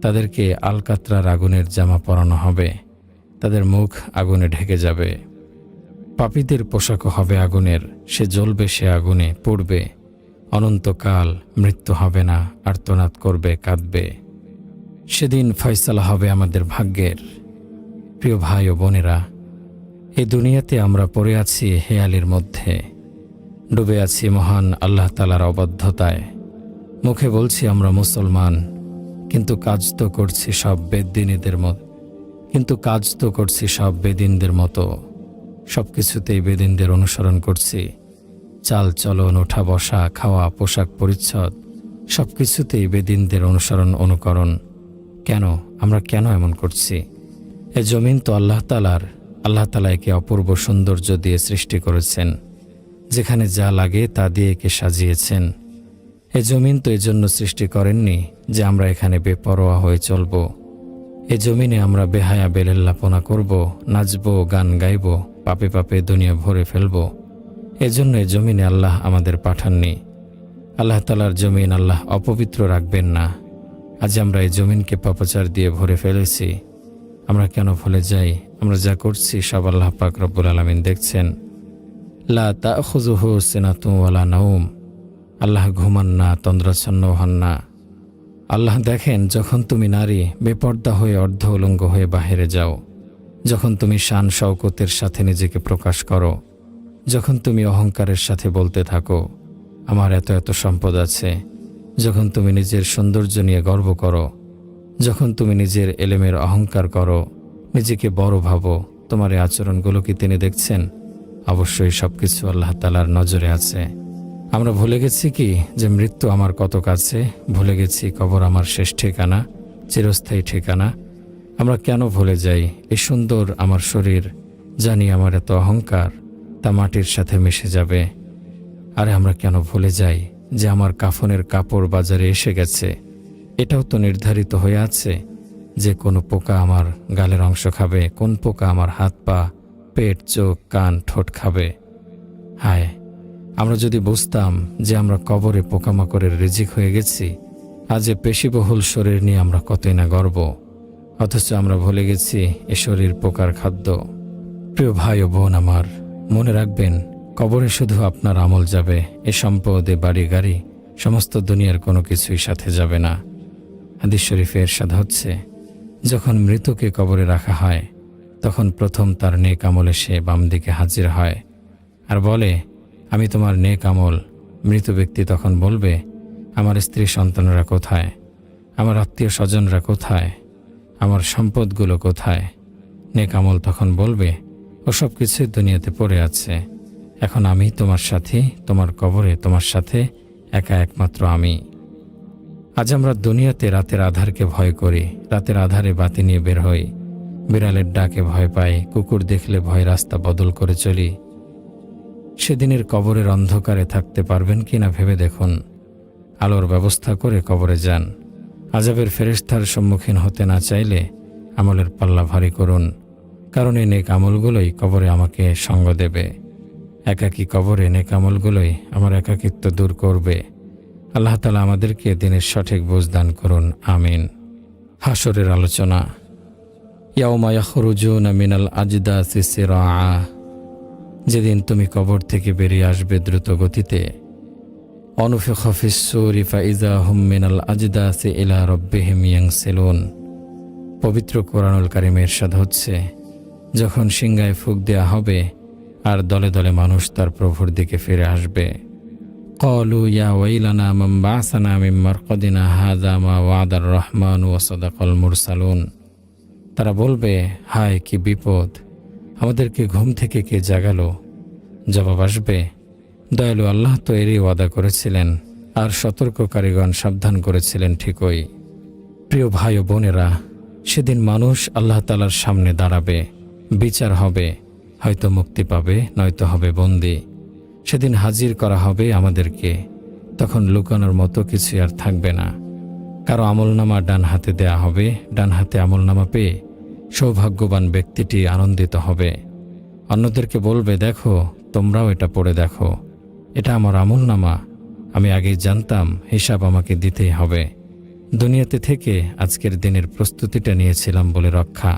S1: তাদেরকে আলকাতরার আগুনের জামা পরানো হবে, তাদের মুখ আগুনে ঢেকে যাবে। পাপীদের পোশাকও হবে আগুনের, সে জ্বলবে, সে আগুনে পুড়বে অনন্তকাল, মৃত্যু হবে না, আর্তনাদ করবে, কাঁদবে। সেদিন ফয়সালা হবে আমাদের ভাগ্যের। প্রিয় ভাই ও বোনেরা, এই দুনিয়াতে আমরা পড়ে আছি হেয়ালির মধ্যে, ডুবে আছি মহান আল্লাহ তাআলার অবাধ্যতায়। মুখে বলছি আমরা মুসলমান, কিন্তু কাজ তো করছি সব বেদিনদের মতো। সবকিছুতেই বেদিনদের অনুসরণ করছি। চাল চলন, ওঠা বসা, খাওয়া, পোশাক পরিচ্ছদ সবকিছুতেই বেদিনদের অনুকরণ। কেন? আমরা কেন এমন করছি? এ জমিন তো আল্লাহ তাআলা একে অপূর্ব সৌন্দর্য দিয়ে সৃষ্টি করেছেন, যেখানে যা লাগে তা দিয়ে একে সাজিয়েছেন। এ জমিন তো এজন্য সৃষ্টি করেননি যে আমরা এখানে বেপরোয়া হয়ে চলব। এ জমিনে আমরা বেহায়া বেলেল্লাপনা করব, নাচব, গান গাইব, পাপে পাপে দুনিয়া ভরে ফেলব। এজন্য এ জমিনে আল্লাহ আমাদের পাঠাননি। আল্লাহ তাআলার জমিন আল্লাহ অপবিত্র রাখবেন না। আজ আমরা এই জমিনকে পাপাচার দিয়ে ভরে ফেলেছি। আমরা কেন ভুলে যাই আমরা যা করছি সব আল্লাহ পাক রব্বুল আলামিন দেখছেন। লা তাখুযুহু সিনাতুন ওয়ালা নাওম। আল্লাহ ঘুমান না, তন্দ্রাচ্ছন্ন হন না। আল্লাহ দেখেন যখন তুমি নারী বেপর্দা হয়ে অর্ধ উলঙ্গ হয়ে বাহিরে যাও, যখন তুমি শান শওকতের সাথে নিজেকে প্রকাশ করো, যখন তুমি অহংকারের সাথে বলতে থাকো আমার এত এত সম্পদ আছে, যখন তুমি নিজের সৌন্দর্য নিয়ে গর্ব করো, যখন তুমি নিজের এলেমের অহংকার করো, নিজেকে বড় ভাবো, তোমার এই আচরণগুলো কি তিনি দেখছেন? অবশ্যই সবকিছু আল্লাহ তাআলার নজরে আছে। আমরা ভুলে গেছি কি যে মৃত্যু আমার কত কাছে, ভুলে গেছি কবর আমার শেষ ঠিকানা, চিরস্থায়ী ঠিকানা। আমরা কেন ভুলে যাই এই সুন্দর আমার শরীর, জানি আমার এত অহংকার তা মাটির সাথে মিশে যাবে। আরে আমরা কেন ভুলে যাই যে আমার কাফনের কাপড় বাজারে এসে গেছে, এটাও তো নির্ধারিত হয়ে আছে যে কোন পোকা আমার গালের অংশ খাবে, কোন পোকা আমার হাত পা পেট চোখ কান ঠোঁট খাবে। হায়, আমরা যদি বুঝতাম যে আমরা কবরে পোকামাকড়ের রিজিক হয়ে গেছি, আজ এ পেশিবহুল শরীর নিয়ে আমরা কতই না গর্ব, অথচ আমরা ভুলে গেছি এ শরীর পোকার খাদ্য। প্রিয় ভাই ও বোন আমার, মনে রাখবেন কবরে শুধু আপনার আমল যাবে, এ সম্পদ, এ বাড়ি গাড়ি সমস্ত দুনিয়ার কোনো কিছুই সাথে যাবে না। হাদিস শরীফে ইরশাদ হচ্ছে, যখন মৃতকে কবরে রাখা হয় তখন প্রথম তার নেক আমল এসে বাম দিকে হাজির হয় আর বলে, আমি তোমার নেক আমল। মৃত ব্যক্তি তখন বলবে, আমার স্ত্রী সন্তানরা কোথায়, আমার আত্মীয় স্বজনরা কোথায়, আমার সম্পদগুলো কোথায়? নেক আমল তখন বলবে, ওসব কিছুই দুনিয়াতে পড়ে আছে, এখন আমি তোমার সাথী, তোমার কবরে তোমার সাথে একা একমাত্র আমি। আজ আমরা দুনিয়াতে রাতের আধারকে ভয় করি, রাতের আধারে বাতি নিয়ে বের হই, বিড়ালের ডাকে ভয় পাই, কুকুর দেখলে ভয় রাস্তা বদল করে চলি। সেদিনের কবরের অন্ধকারে থাকতে পারবেন কিনা ভেবে দেখুন। আলোর ব্যবস্থা করে কবরে যান। আযাবের ফেরেশতার সম্মুখীন হতে না চাইলে আমলের পাল্লা ভারী করুন। কারণ এই নেক আমলগুলোই কবরে আমাকে সঙ্গ দেবে। একাকী কবরে নেক আমলগুলোই আমার একাকিত্ব দূর করবে। আল্লাহ তাআলা আমাদেরকে দিনের সঠিক বুঝ দান করুন, আমিন। হাসরের আলোচনা। ইয়াউমা ইয়াখরুজুনা মিনাল আজদাসি সিরাআ, যেদিন তুমি কবর থেকে বেরিয়ে আসবে দ্রুত গতিতে। অনুফিখা ফিস-সূরি ফাইযা হুম মিনাল আজদাসি ইলা রাব্বিহিম ইয়ানসিলুন। পবিত্র কোরআনুল কারীমে ইরশাদ হচ্ছে, যখন সিংহায় ফুঁক দেয়া হবে আর দলে দলে মানুষ তার প্রভুর দিকে ফিরে আসবে। ক্বালু ইয়া ওয়াইলানা মান বা'সানা মিন মারকাদিনা হাযা মা ওয়া'দার রহমান ওয়া সাদাকাল মুরসালুন। তারা বলবে, হায় কি বিপদ, আমাদেরকে ঘুম থেকে কে জাগালো? জবাব আসবে, দয়ালু আল্লাহ তো এরই ওয়াদা করেছিলেন আর সতর্ককারীগণ সাবধান করেছিলেন ঠিকই। প্রিয় ভাই ও বোনেরা, সেদিন মানুষ আল্লাহ তাআলার সামনে দাঁড়াবে, বিচার হবে, হয়তো মুক্তি পাবে, নয়তো হবে বন্দী। সেদিন হাজির করা হবে আমাদেরকে, তখন লুকানোর মতো কিছু আর থাকবে না। কারো আমলনামা ডান হাতে দেয়া হবে, ডান হাতে আমলনামা পেয়ে সৌভাগ্যবান ব্যক্তিটি আনন্দিত হবে। অন্যদেরকে বলবে, দেখো তোমরাও এটা পড়ে দেখো, এটা আমার আমলনামা, আমি আগেই জানতাম হিসাব আমাকে দিতেই হবে। দুনিয়াতে থেকে আজকের দিনের প্রস্তুতিটা নিয়েছিলাম বলে রক্ষা।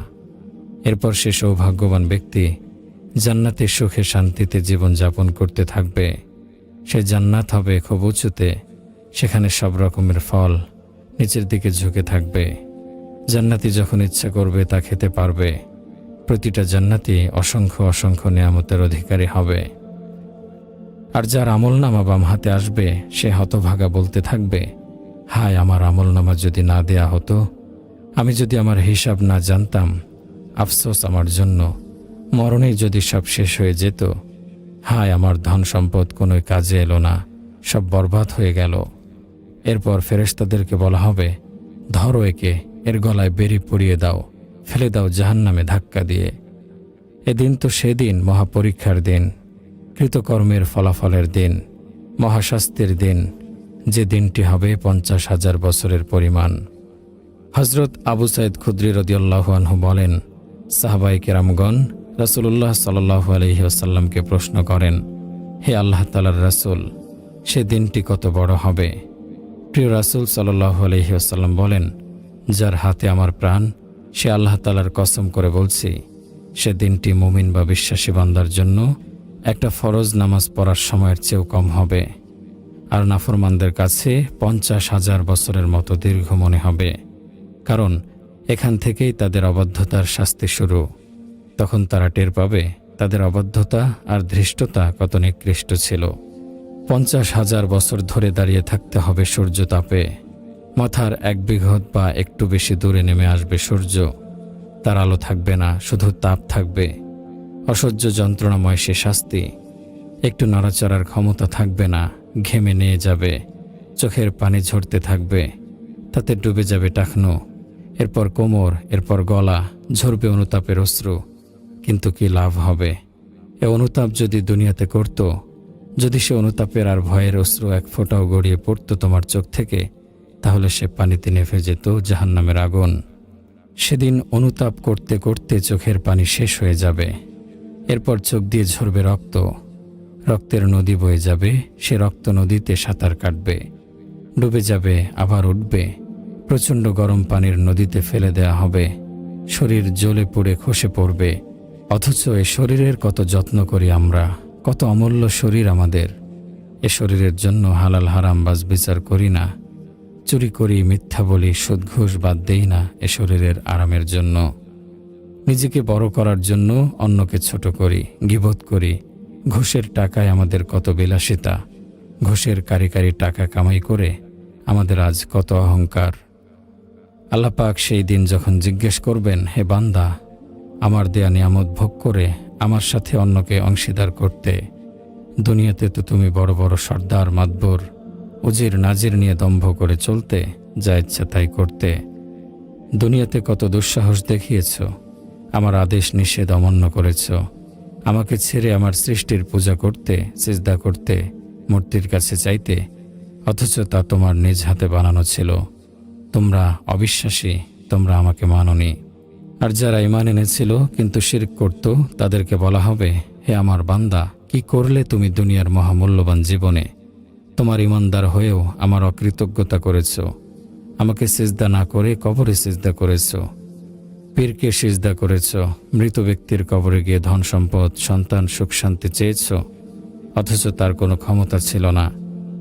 S1: এরপর সে সৌভাগ্যবান ব্যক্তি জান্নাতে সুখে শান্তিতে জীবন যাপন করতে থাকবে। সে জান্নাত হবে খুব উঁচুতে, সেখানে সব রকমের ফল নিচের দিকে ঝুঁকে থাকবে। জান্নাতি যখন ইচ্ছা করবে তা খেতে পারবে। প্রতিটা জান্নাতি অসংখ্য অসংখ্য নিয়ামতের অধিকারী হবে। আর যার আমলনামা বাম হাতে আসবে সে হতভাগা বলতে থাকবে, হায় আমার আমলনামা যদি না দেয়া হতো, আমি যদি আমার হিসাব না জানতাম, আফসোস আমার জন্য, মরণেই যদি সব শেষ হয়ে যেত, হায় আমার ধন সম্পদ কোনো কাজে এলো না, সব বরবাদ হয়ে গেল। এরপর ফেরেশতাদেরকে বলা হবে, ধরো একে, এর গলায় বেড়ি পরিয়ে দাও, ফেলে দাও জাহান্নামে ধাক্কা দিয়ে। এদিন তো সেদিন মহাপরীক্ষার দিন, কৃতকর্মের ফলাফলের দিন, মহাশাস্তির দিন, যে দিনটি হবে 50,000 বছরের পরিমাণ। হযরত আবু সাঈদ খুদরি রাদিয়াল্লাহু আনহু বলেন, সাহাবায়ে কেরামগণ রাসূলুল্লাহ সাল্লাল্লাহু আলাইহি ওয়াসাল্লামকে প্রশ্ন করেন, হে আল্লাহ তাআলার রাসূল, সে দিনটি কত বড় হবে? প্রিয় রাসূল সাল্লাল্লাহু আলাইহি ওয়াসাল্লাম বলেন, যার হাতে আমার প্রাণ, সে আল্লাহ তাআলার কসম করে বলছি, সে দিনটি মুমিন বা বিশ্বাসী বান্দার জন্য একটা ফরজ নামাজ পড়ার সময়ের চেয়েও কম হবে, আর নাফরমানদের কাছে 50,000 বছরের মতো দীর্ঘ মনে হবে। কারণ এখান থেকেই তাদের অবাধ্যতার শাস্তি শুরু। তখন তারা টের পাবে তাদের অবাধ্যতা আর ধৃষ্টতা কত নিকৃষ্ট ছিল। 50,000 বছর ধরে দাঁড়িয়ে থাকতে হবে সূর্য তাপে। মাথার 1 বিঘত বা একটু বেশি দূরে নেমে আসবে সূর্য। তার আলো থাকবে না, শুধু তাপ থাকবে। অসহ্য যন্ত্রণাময় সে শাস্তি। একটু নড়াচড়ার ক্ষমতা থাকবে না, ঘেমে নিয়ে যাবে, চোখের পানি ঝরতে থাকবে, তাতে ডুবে যাবে টাকনো, এরপর কোমর, এরপর গলা, ঝরবে অনুতাপের অশ্রু। কিন্তু কি লাভ হবে? এ অনুতাপ যদি দুনিয়াতে করত, যদি সে অনুতাপের আর ভয়ের অশ্রু এক ফোঁটাও গড়িয়ে পড়ত তোমার চোখ থেকে, তাহলে সে পানিতে নেভে যেত জাহান্নামের আগুন। সেদিন অনুতাপ করতে করতে চোখের পানি শেষ হয়ে যাবে। এরপর চোখ দিয়ে ঝরবে রক্ত, রক্তের নদী বয়ে যাবে, সে রক্ত নদীতে সাঁতার কাটবে, ডুবে যাবে, আবার উঠবে, প্রচণ্ড গরম পানির নদীতে ফেলে দেয়া হবে, শরীর জ্বলে পুড়ে খসে পড়বে। অথচ এ শরীরের কত যত্ন করি আমরা, কত অমূল্য শরীর আমাদের। এ শরীরের জন্য হালাল হারাম বাছবিচার করি না, চুরি করি, মিথ্যা বলি, সুদ ঘুষ বাদ দেই না এ শরীরের আরামের জন্য। নিজেকে বড় করার জন্য অন্যকে ছোট করি, গীবত করি। ঘুষের টাকায় আমাদের কত বিলাসিতা, ঘুষের কারি কারি টাকা কামাই করে আমাদের আজ কত অহংকার। আল্লাহ পাক সেই দিন যখন জিজ্ঞেস করবেন, হে বান্দা, আমার দেয়া নিয়ামত ভোগ করে আমার সাথে অন্যকে অংশীদার করতে, দুনিয়াতে তো তুমি বড় বড় সর্দার, মাতবর, উজির নাজির নিয়ে দম্ভ করে চলতে, যা ইচ্ছা তাই করতে। দুনিয়াতে কত দুঃসাহস দেখিয়েছ, আমার আদেশ নিষেধ অমান্য করেছ, আমাকে ছেড়ে আমার সৃষ্টির পূজা করতে, সিজদা করতে, মূর্তির কাছে চাইতে, অথচ তা তোমার নিজ হাতে বানানো ছিল। তোমরা অবিশ্বাসী, তোমরা আমাকে মানোনি। আর যারা ঈমান এনেছিল কিন্তু শিরক করত, তাদেরকে বলা হবে, হে আমার বান্দা, কি করলে তুমি দুনিয়ার মহামূল্যবান জীবনে? তোমার ঈমানদার হয়েও আমার অকৃতজ্ঞতা করেছ, আমাকে সিজদা না করে কবরে সিজদা করেছ, পীরকে সিজদা করেছ, মৃত ব্যক্তির কবরে গিয়ে ধন সম্পদ, সন্তান, সুখ শান্তি চেয়েছ, অথচ তার কোনো ক্ষমতা ছিল না।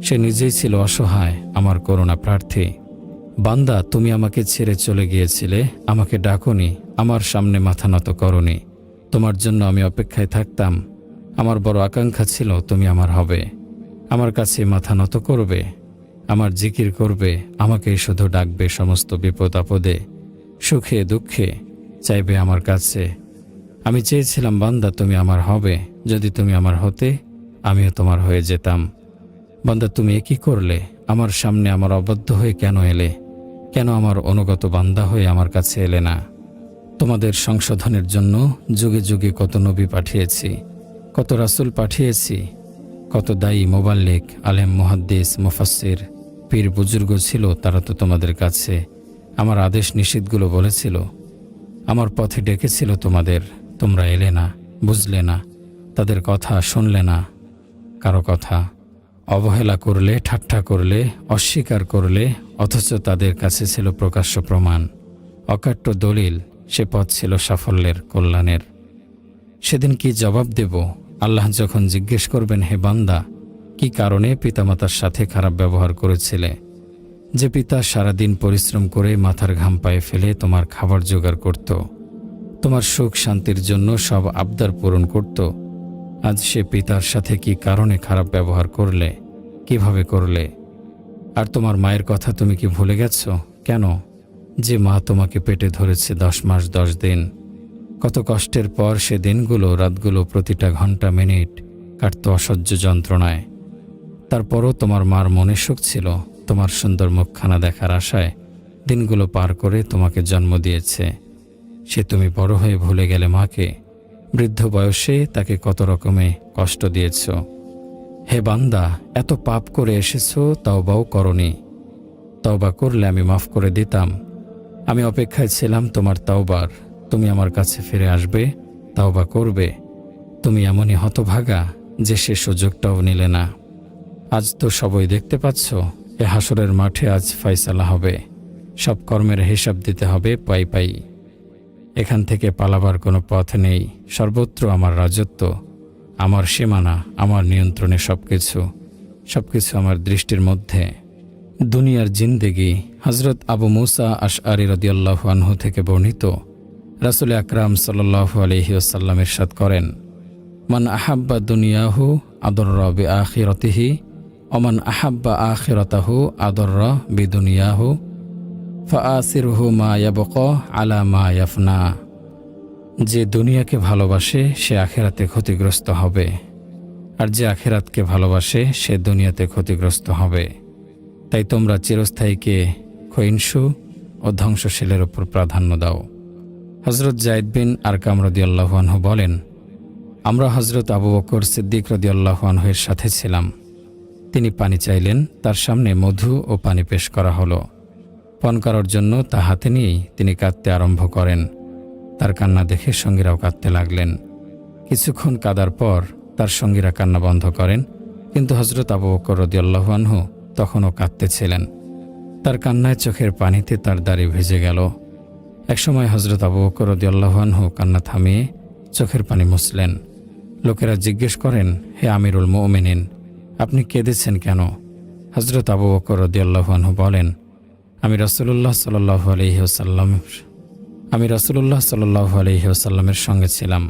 S1: সে নিজেই ছিল অসহায়, আমার করুণা প্রার্থী। বান্দা, তুমি আমাকে ছেড়ে চলে গিয়েছিলে, আমাকে ডাকোনি, আমার সামনে মাথা নত করনি। তোমার জন্য আমি অপেক্ষায় থাকতাম। আমার বড় আকাঙ্ক্ষা ছিল তুমি আমার হবে, আমার কাছে মাথা নত করবে, আমার জিকির করবে, আমাকেই শুধু ডাকবে সমস্ত বিপদ আপদে, সুখে দুঃখে, চাইবে আমার কাছে। আমি চেয়েছিলাম বান্দা তুমি আমার হবে, যদি তুমি আমার হতে আমিও তোমার হয়ে যেতাম। বান্দা, তুমি এ কি করলে? আমার সামনে আমার অবাধ্য হয়ে কেন এলে? কেন আমার অনুগত বান্দা হয়ে আমার কাছে এলে না? তোমাদের সংশোধনের জন্য যুগে যুগে কত নবী পাঠিয়েছি, কত রাসূল পাঠিয়েছি, কত দায়ী, মোবাল্লিক, আলেম, মুহাদ্দিস, মুফাসসির, পীর বুজুর্গ ছিল। তারা তো তোমাদের কাছে আমার আদেশ নিষেধগুলো বলেছিল, আমার পথে ডেকেছিল তোমাদের। তোমরা এলে না, বুঝলে না, তাদের কথা শুনলে না, কারো কথা অবহেলা করলে, ঠাট্টা করলে, অস্বীকার করলে, অথচ তাদের কাছে ছিল প্রকাশ্য প্রমাণ, অকাট্য দলিল। সে পথ ছিল সাফল্যের, কল্যাণের। সেদিন কি জবাব দেব? আল্লাহ যখন জিজ্ঞেস করবেন, হে বান্দা, কি কারণে পিতামাতার সাথে খারাপ ব্যবহার করেছিলে? যে পিতা সারাদিন পরিশ্রম করে মাথার ঘাম পায়ে ফেলে তোমার খাবার জোগাড় করত, তোমার সুখ শান্তির জন্য সব আবদার পূরণ করত, আজ সে পিতার সাথে কি কারণে খারাপ ব্যবহার করলে? কিভাবে করলে? আর তোমার মায়ের কথা তুমি কি ভুলে গেছ? কেন? যে মা তোমাকে পেটে ধরেছে 10 মাস 10 দিন। কত কষ্টের পর সে দিনগুলো, রাতগুলো, প্রতিটা ঘন্টা মিনিট কাটত অসহ্য যন্ত্রণায়। তারপরও তোমার মার মনে সুখ ছিল, তোমার সুন্দর মুখখানা দেখার আশায় দিনগুলো পার করে তোমাকে জন্ম দিয়েছে। সে তুমি বড় হয়ে ভুলে গেলে মাকে, বৃদ্ধ বয়সে তাকে কত রকমে কষ্ট দিয়েছ। হে বান্দা, এত পাপ করে এসেছ, তাওবাও করনি। তওবা করলে আমি মাফ করে দিতাম। আমি অপেক্ষায় ছিলাম তোমার তাওবার। তুমি আমার কাছে ফিরে আসবে, তাওবা করবে। তুমি এমনই হতভাগা যে সে সুযোগটাও নিলে না। আজ তো সবই দেখতে পাচ্ছ, এ হাসরের মাঠে আজ ফায়সালা হবে। সব কর্মের হিসাব দিতে হবে পাই পাই। এখান থেকে পালাবার কোনো পথ নেই। সর্বত্র আমার রাজত্ব, আমার সীমানা, আমার নিয়ন্ত্রণে সবকিছু আমার দৃষ্টির মধ্যে। দুনিয়ার জিন্দেগি। হযরত আবু মুসা আশআরী রাদিয়াল্লাহু আনহু থেকে বর্ণিত, রাসূল আকরাম সাল্লাল্লাহু আলাইহি ওয়াসাল্লাম ইরশাদ করেন, মান আহাব্বা দুনিয়াহু আদররা বিআখিরাতিহি ওয়া মান আহাব্বা আখিরাতাহু আদররা বিদুনিয়াহু ফাআসিরহু মা ইয়াবকা আলা মা ইয়াফনা। যে দুনিয়াকে ভালোবাসে সে আখিরাতে ক্ষতিগ্রস্ত হবে, আর যে আখিরাতকে ভালোবাসে সে দুনিয়াতে ক্ষতিগ্রস্ত হবে। তাই তোমরা চিরস্থায়ীকে ক্ষয়িষ্ণু ও ধ্বংসশীলের উপর প্রাধান্য দাও। হযরত যায়েদ বিন আরকাম রাদিয়াল্লাহু আনহু বলেন, আমরা হযরত আবু বকর সিদ্দিক রাদিয়াল্লাহু আনহু এর সাথে ছিলাম। তিনি পানি চাইলেন, তার সামনে মধু ও পানি পেশ করা হলো। পান করার জন্য তা হাতে নিয়েই তিনি কাঁদতে আরম্ভ করেন। তার কান্না দেখে সঙ্গীরাও কাঁদতে লাগলেন। কিছুক্ষণ কাঁদার পর তার সঙ্গীরা কান্না বন্ধ করেন, কিন্তু হযরত আবু বকর রাদিয়াল্লাহু আনহু তখনও কাঁদতেছিলেন। তার কান্নায় চোখের পানিতে তার দাড়ি ভিজে গেল। একসময় হযরত আবু বকর রাদিয়াল্লাহু আনহু কান্না থামিয়ে চোখের পানি মুছলেন। লোকেরা জিজ্ঞেস করেন, হে আমিরুল মুমিনিন, আপনি কেঁদেছেন কেন? হযরত আবু বকর রাদিয়াল্লাহু আনহু বলেন, আমি রাসূলুল্লাহ সাল্লাল্লাহু আলাইহি ওয়াসাল্লামের সঙ্গে ছিলাম।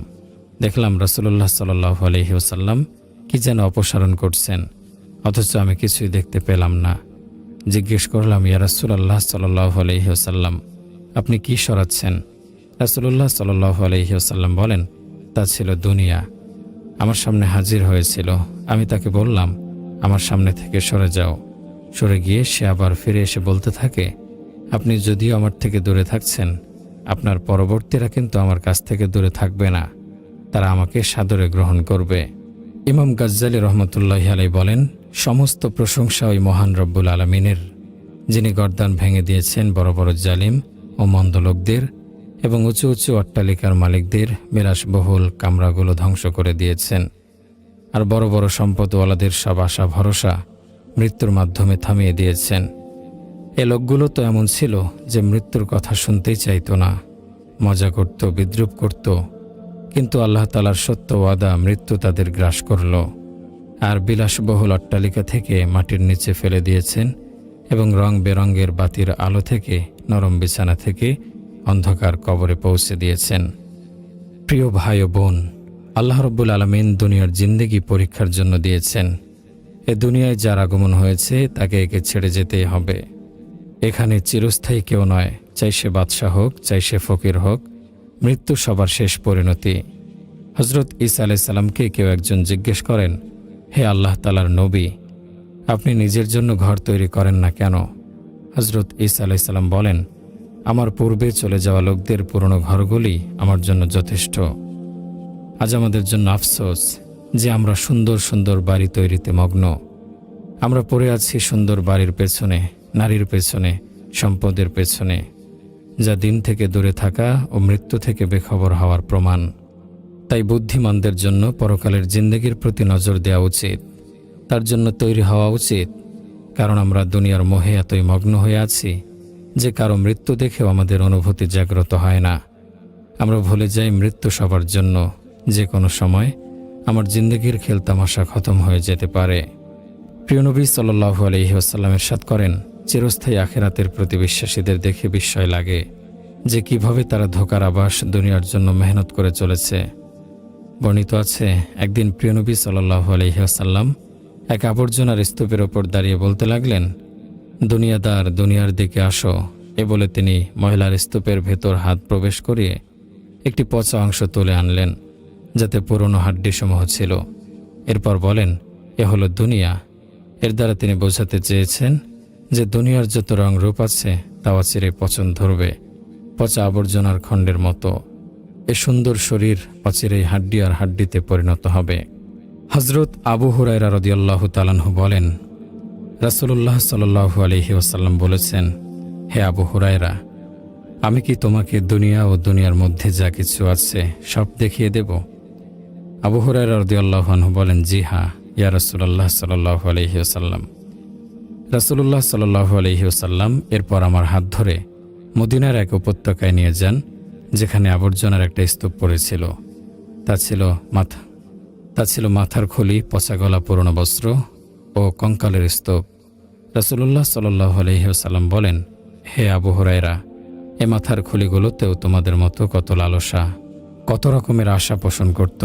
S1: দেখলাম রাসূলুল্লাহ সাল্লাল্লাহু আলাইহি ওয়াসাল্লাম কি যেন অপসারণ করছেন, অথচ আমি কিছুই দেখতে পেলাম না। জিজ্ঞেস করলাম, ইয়া রাসূলুল্লাহ সাল্লাল্লাহু আলাইহি ওয়াসাল্লাম, আপনি কি সরাচ্ছেন? রাসূলুল্লাহ সাল্লাল্লাহু আলাইহি ওয়াসাল্লাম বলেন, তা ছিল দুনিয়া। আমার সামনে হাজির হয়েছিল। আমি তাকে বললাম, আমার সামনে থেকে সরে যাও। সরে গিয়ে সে আবার ফিরে এসে বলতে থাকে, আপনি যদিও আমার থেকে দূরে থাকছেন, আপনার পরবর্তীরা কিন্তু আমার কাছ থেকে দূরে থাকবে না, তারা আমাকে সাদরে গ্রহণ করবে। ইমাম গাজ্জালী রহমতুল্লাহি আলাইহি বলেন, সমস্ত প্রশংসা ওই মহান রব্বুল আলামিনের, যিনি গর্দান ভেঙে দিয়েছেন বড় বড় জালিম ও মন্দ লোকদের এবং উঁচু উঁচু অট্টালিকার মালিকদের বিলাসবহুল কামরাগুলো ধ্বংস করে দিয়েছেন। আর বড় বড় সম্পদওয়ালাদের সব আশা ভরসা মৃত্যুর মাধ্যমে থামিয়ে দিয়েছেন। এ লোকগুলো তো এমন ছিল যে মৃত্যুর কথা শুনতেই চাইতো না, মজা করত, বিদ্রূপ করত। কিন্তু আল্লাহ তাআলার সত্য ওয়াদা মৃত্যু তাদের গ্রাস করল, আর বিলাসবহুল অট্টালিকা থেকে মাটির নিচে ফেলে দিয়েছেন এবং রং বেরঙের বাতির আলো থেকে, নরম বিছানা থেকে অন্ধকার কবরে পৌঁছে দিয়েছেন। প্রিয় ভাই ও বোন, আল্লাহ রব্বুল আলামিন দুনিয়ার জিন্দেগি পরীক্ষার জন্য দিয়েছেন। এ দুনিয়ায় যার আগমন হয়েছে তাকে একে ছেড়ে যেতেই হবে। এখানে চিরস্থায়ী কেউ নয়, চাই সে বাদশাহ হোক, চাই সে ফকির হোক, মৃত্যু সবার শেষ পরিণতি। হজরত ঈসা আলাইহিস সালামকে কেউ একজন জিজ্ঞেস করেন, হে আল্লাহ তাআলার নবী, আপনি নিজের জন্য ঘর তৈরি করেন না কেন? হজরত ঈসা আলাইহিস সালাম বলেন, আমার পূর্বে চলে যাওয়া লোকদের পুরনো ঘরগুলি আমার জন্য যথেষ্ট। আজ আমাদের জন্য আফসোস যে আমরা সুন্দর সুন্দর বাড়ি তৈরিতে মগ্ন। আমরা পড়ে আছি সুন্দর বাড়ির পেছনে, নারীর পেছনে, সম্পদের পেছনে, যা দিন থেকে দূরে থাকা ও মৃত্যু থেকে বেখবর হওয়ার প্রমাণ। তাই বুদ্ধিমানদের জন্য পরকালের জিন্দেগির প্রতি নজর দেওয়া উচিত, তার জন্য তৈরি হওয়া উচিত। কারণ আমরা দুনিয়ার মোহে এতই মগ্ন হয়ে আছি যে কারো মৃত্যু দেখেও আমাদের অনুভূতি জাগ্রত হয় না। আমরা ভুলে যাই মৃত্যু সবার জন্য, যে কোনো সময় আমার জিন্দেগির খেলতামাশা খতম হয়ে যেতে পারে। প্রিয় নবী সাল্লাল্লাহু আলাইহি ওয়াসাল্লাম ইরশাদ করেন, চিরস্থায়ী আখিরাতের প্রতি বিশ্বাসীদের দেখে বিস্ময় লাগে যে কিভাবে তারা ধোঁকার আবাস দুনিয়ার জন্য মেহনত করে চলেছে। বর্ণিত আছে, একদিন প্রিয় নবী সাল্লাল্লাহু আলাইহি ওয়াসাল্লাম এক আবর্জনার স্তূপের ওপর দাঁড়িয়ে বলতে লাগলেন, দুনিয়াদার, দুনিয়ার দিকে আসো। এ বলে তিনি ময়লার স্তূপের ভেতর হাত প্রবেশ করিয়ে একটি পচা অংশ তুলে আনলেন, যাতে পুরনো হাড্ডিসমূহ ছিল। এরপর বলেন, এ হলো দুনিয়া। এর দ্বারা তিনি বোঝাতে চেয়েছেন যে দুনিয়ার যত রং রূপ আছে তা অচিরে পচন ধরবে, পচা আবর্জনার খণ্ডের মতো। এ সুন্দর শরীর অচিরেই হাড্ডি আর হাড্ডিতে পরিণত হবে। হজরত আবু হুরায়রা রাদিয়াল্লাহু তাআলা আনহু বলেন, রাসূলুল্লাহ সাল্লাল্লাহু আলাইহি ওয়াসাল্লাম বলেছেন, হে আবু হুরায়রা, আমি কি তোমাকে দুনিয়া ও দুনিয়ার মধ্যে যা কিছু আছে সব দেখিয়ে দেব? আবু হুরায়রা রাদিয়াল্লাহু আনহু বলেন, জি হ্যাঁ, ইয়া রাসূলুল্লাহ সাল্লাল্লাহু আলাইহি ওয়াসাল্লাম। রাসূলুল্লাহ সাল্লাল্লাহু আলাইহি ওয়াসাল্লাম এরপর আমার হাত ধরে মদিনার এক উপত্যকায় নিয়ে যান, যেখানে আবর্জনার একটা স্তূপ পড়েছিল। তা ছিল মাথার খুলি, পচা গলা পুরনো বস্ত্র ও কঙ্কালের স্তূপ। রাসূলুল্লাহ সাল্লাল্লাহু আলাইহি ওয়াসাল্লাম বলেন, হে আবু হুরায়রা, এ মাথার খুলিগুলোতেও তোমাদের মতো কত লালসা, কত রকমের আশা পোষণ করত।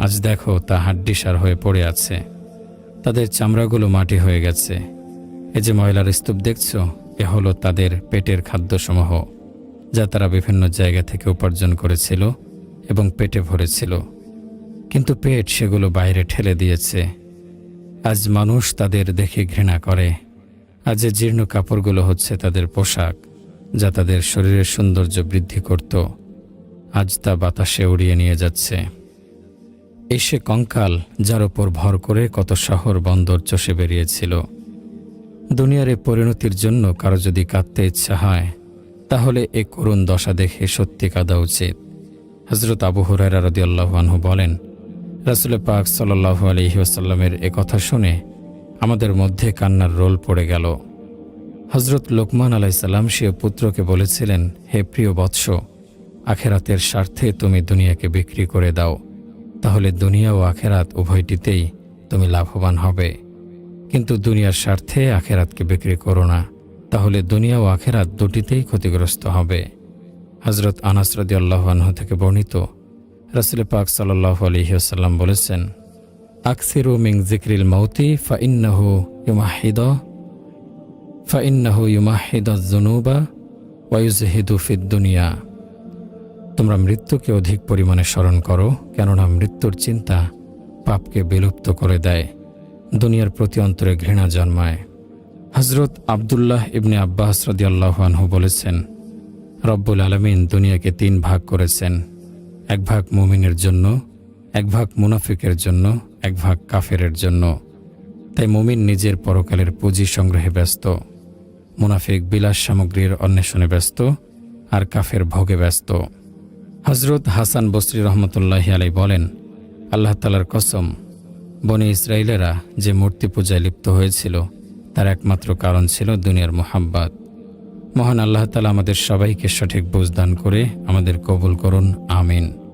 S1: আজ দেখো তা হাড্ডিসার হয়ে পড়ে আছে, তাদের চামড়াগুলো মাটি হয়ে গেছে। এ যে ময়লার স্তূপ দেখছ, এ হলো তাদের পেটের খাদ্যসমূহ, যা তারা বিভিন্ন জায়গা থেকে উপার্জন করেছিল এবং পেটে ভরেছিল, কিন্তু পেট সেগুলো বাইরে ঠেলে দিয়েছে। আজ মানুষ তাদের দেখে ঘৃণা করে। আজ যে জীর্ণ কাপড়গুলো হচ্ছে তাদের পোশাক, যা তাদের শরীরের সৌন্দর্য বৃদ্ধি করত, আজ তা বাতাসে উড়িয়ে নিয়ে যাচ্ছে। এসে কঙ্কাল, যার উপর ভর করে কত শহর বন্দর চষে বেরিয়েছিল। দুনিয়ার এই পরিণতির জন্য কারো যদি কাঁদতে ইচ্ছা হয়, তাহলে এ করুণ দশা দেখে সত্যি কাঁদা উচিত। হযরত আবু হুরায়রা রাদিয়াল্লাহু আনহু বলেন, রাসূল পাক সাল্লাল্লাহু আলাইহি ওয়াসাল্লামের এ কথা শুনে আমাদের মধ্যে কান্নার রোল পড়ে গেল। হযরত লোকমান আলাইহিস সালাম সে পুত্রকে বলেছিলেন, হে প্রিয় বৎস, আখেরাতের স্বার্থে তুমি দুনিয়াকে বিক্রি করে দাও, তাহলে দুনিয়া ও আখেরাত উভয়টিতেই তুমি লাভবান হবে। কিন্তু দুনিয়ার স্বার্থে আখেরাতকে বিক্রি করো না, তাহলে দুনিয়া ও আখেরাত দুটিতেই ক্ষতিগ্রস্ত হবে। হযরত আনাস রাদিয়াল্লাহু আনহু থেকে বর্ণিত, রাসূল পাক সাল্লাল্লাহু আলাইহি ওয়াসাল্লাম বলেছেন, আকসিরু মিন যিকরিল মাউতি ফাইন্নাহু ইউমাহিদুয যুনুবা ওয়া ইউযহিদু ফিদ দুনিয়া। তোমরা মৃত্যুকে অধিক পরিমাণে স্মরণ করো, কেননা মৃত্যুর চিন্তা পাপকে বিলুপ্ত করে দেয়, দুনিয়ার প্রতি অন্তরে ঘৃণা জন্মায়। হযরত আব্দুল্লাহ ইবনে আব্বাস রাদিয়াল্লাহু আনহু বলেছেন, রব্বুল আলামিন দুনিয়াকে 3 ভাগ করেছেন, এক ভাগ মুমিনের জন্য, এক ভাগ মুনাফিকের জন্য, এক ভাগ কাফেরের জন্য। তাই মুমিন নিজের পরকালের পুঁজি সংগ্রহে ব্যস্ত, মুনাফিক বিলাস সামগ্রীর অন্বেষণে ব্যস্ত, আর কাফের ভোগে ব্যস্ত। হজরত হাসান বসরি রহমতুল্লাহি আলাই বলেন, আল্লাহ তাআলার কসম, বনি ইসরায়েলেরা যে মূর্তি পূজায় লিপ্ত হয়েছিল তার একমাত্র কারণ ছিল দুনিয়ার মোহাব্বত। মহান আল্লাহ তাআলা আমাদের সবাইকে সঠিক বুঝ দান করে আমাদের কবুল করুন, আমিন।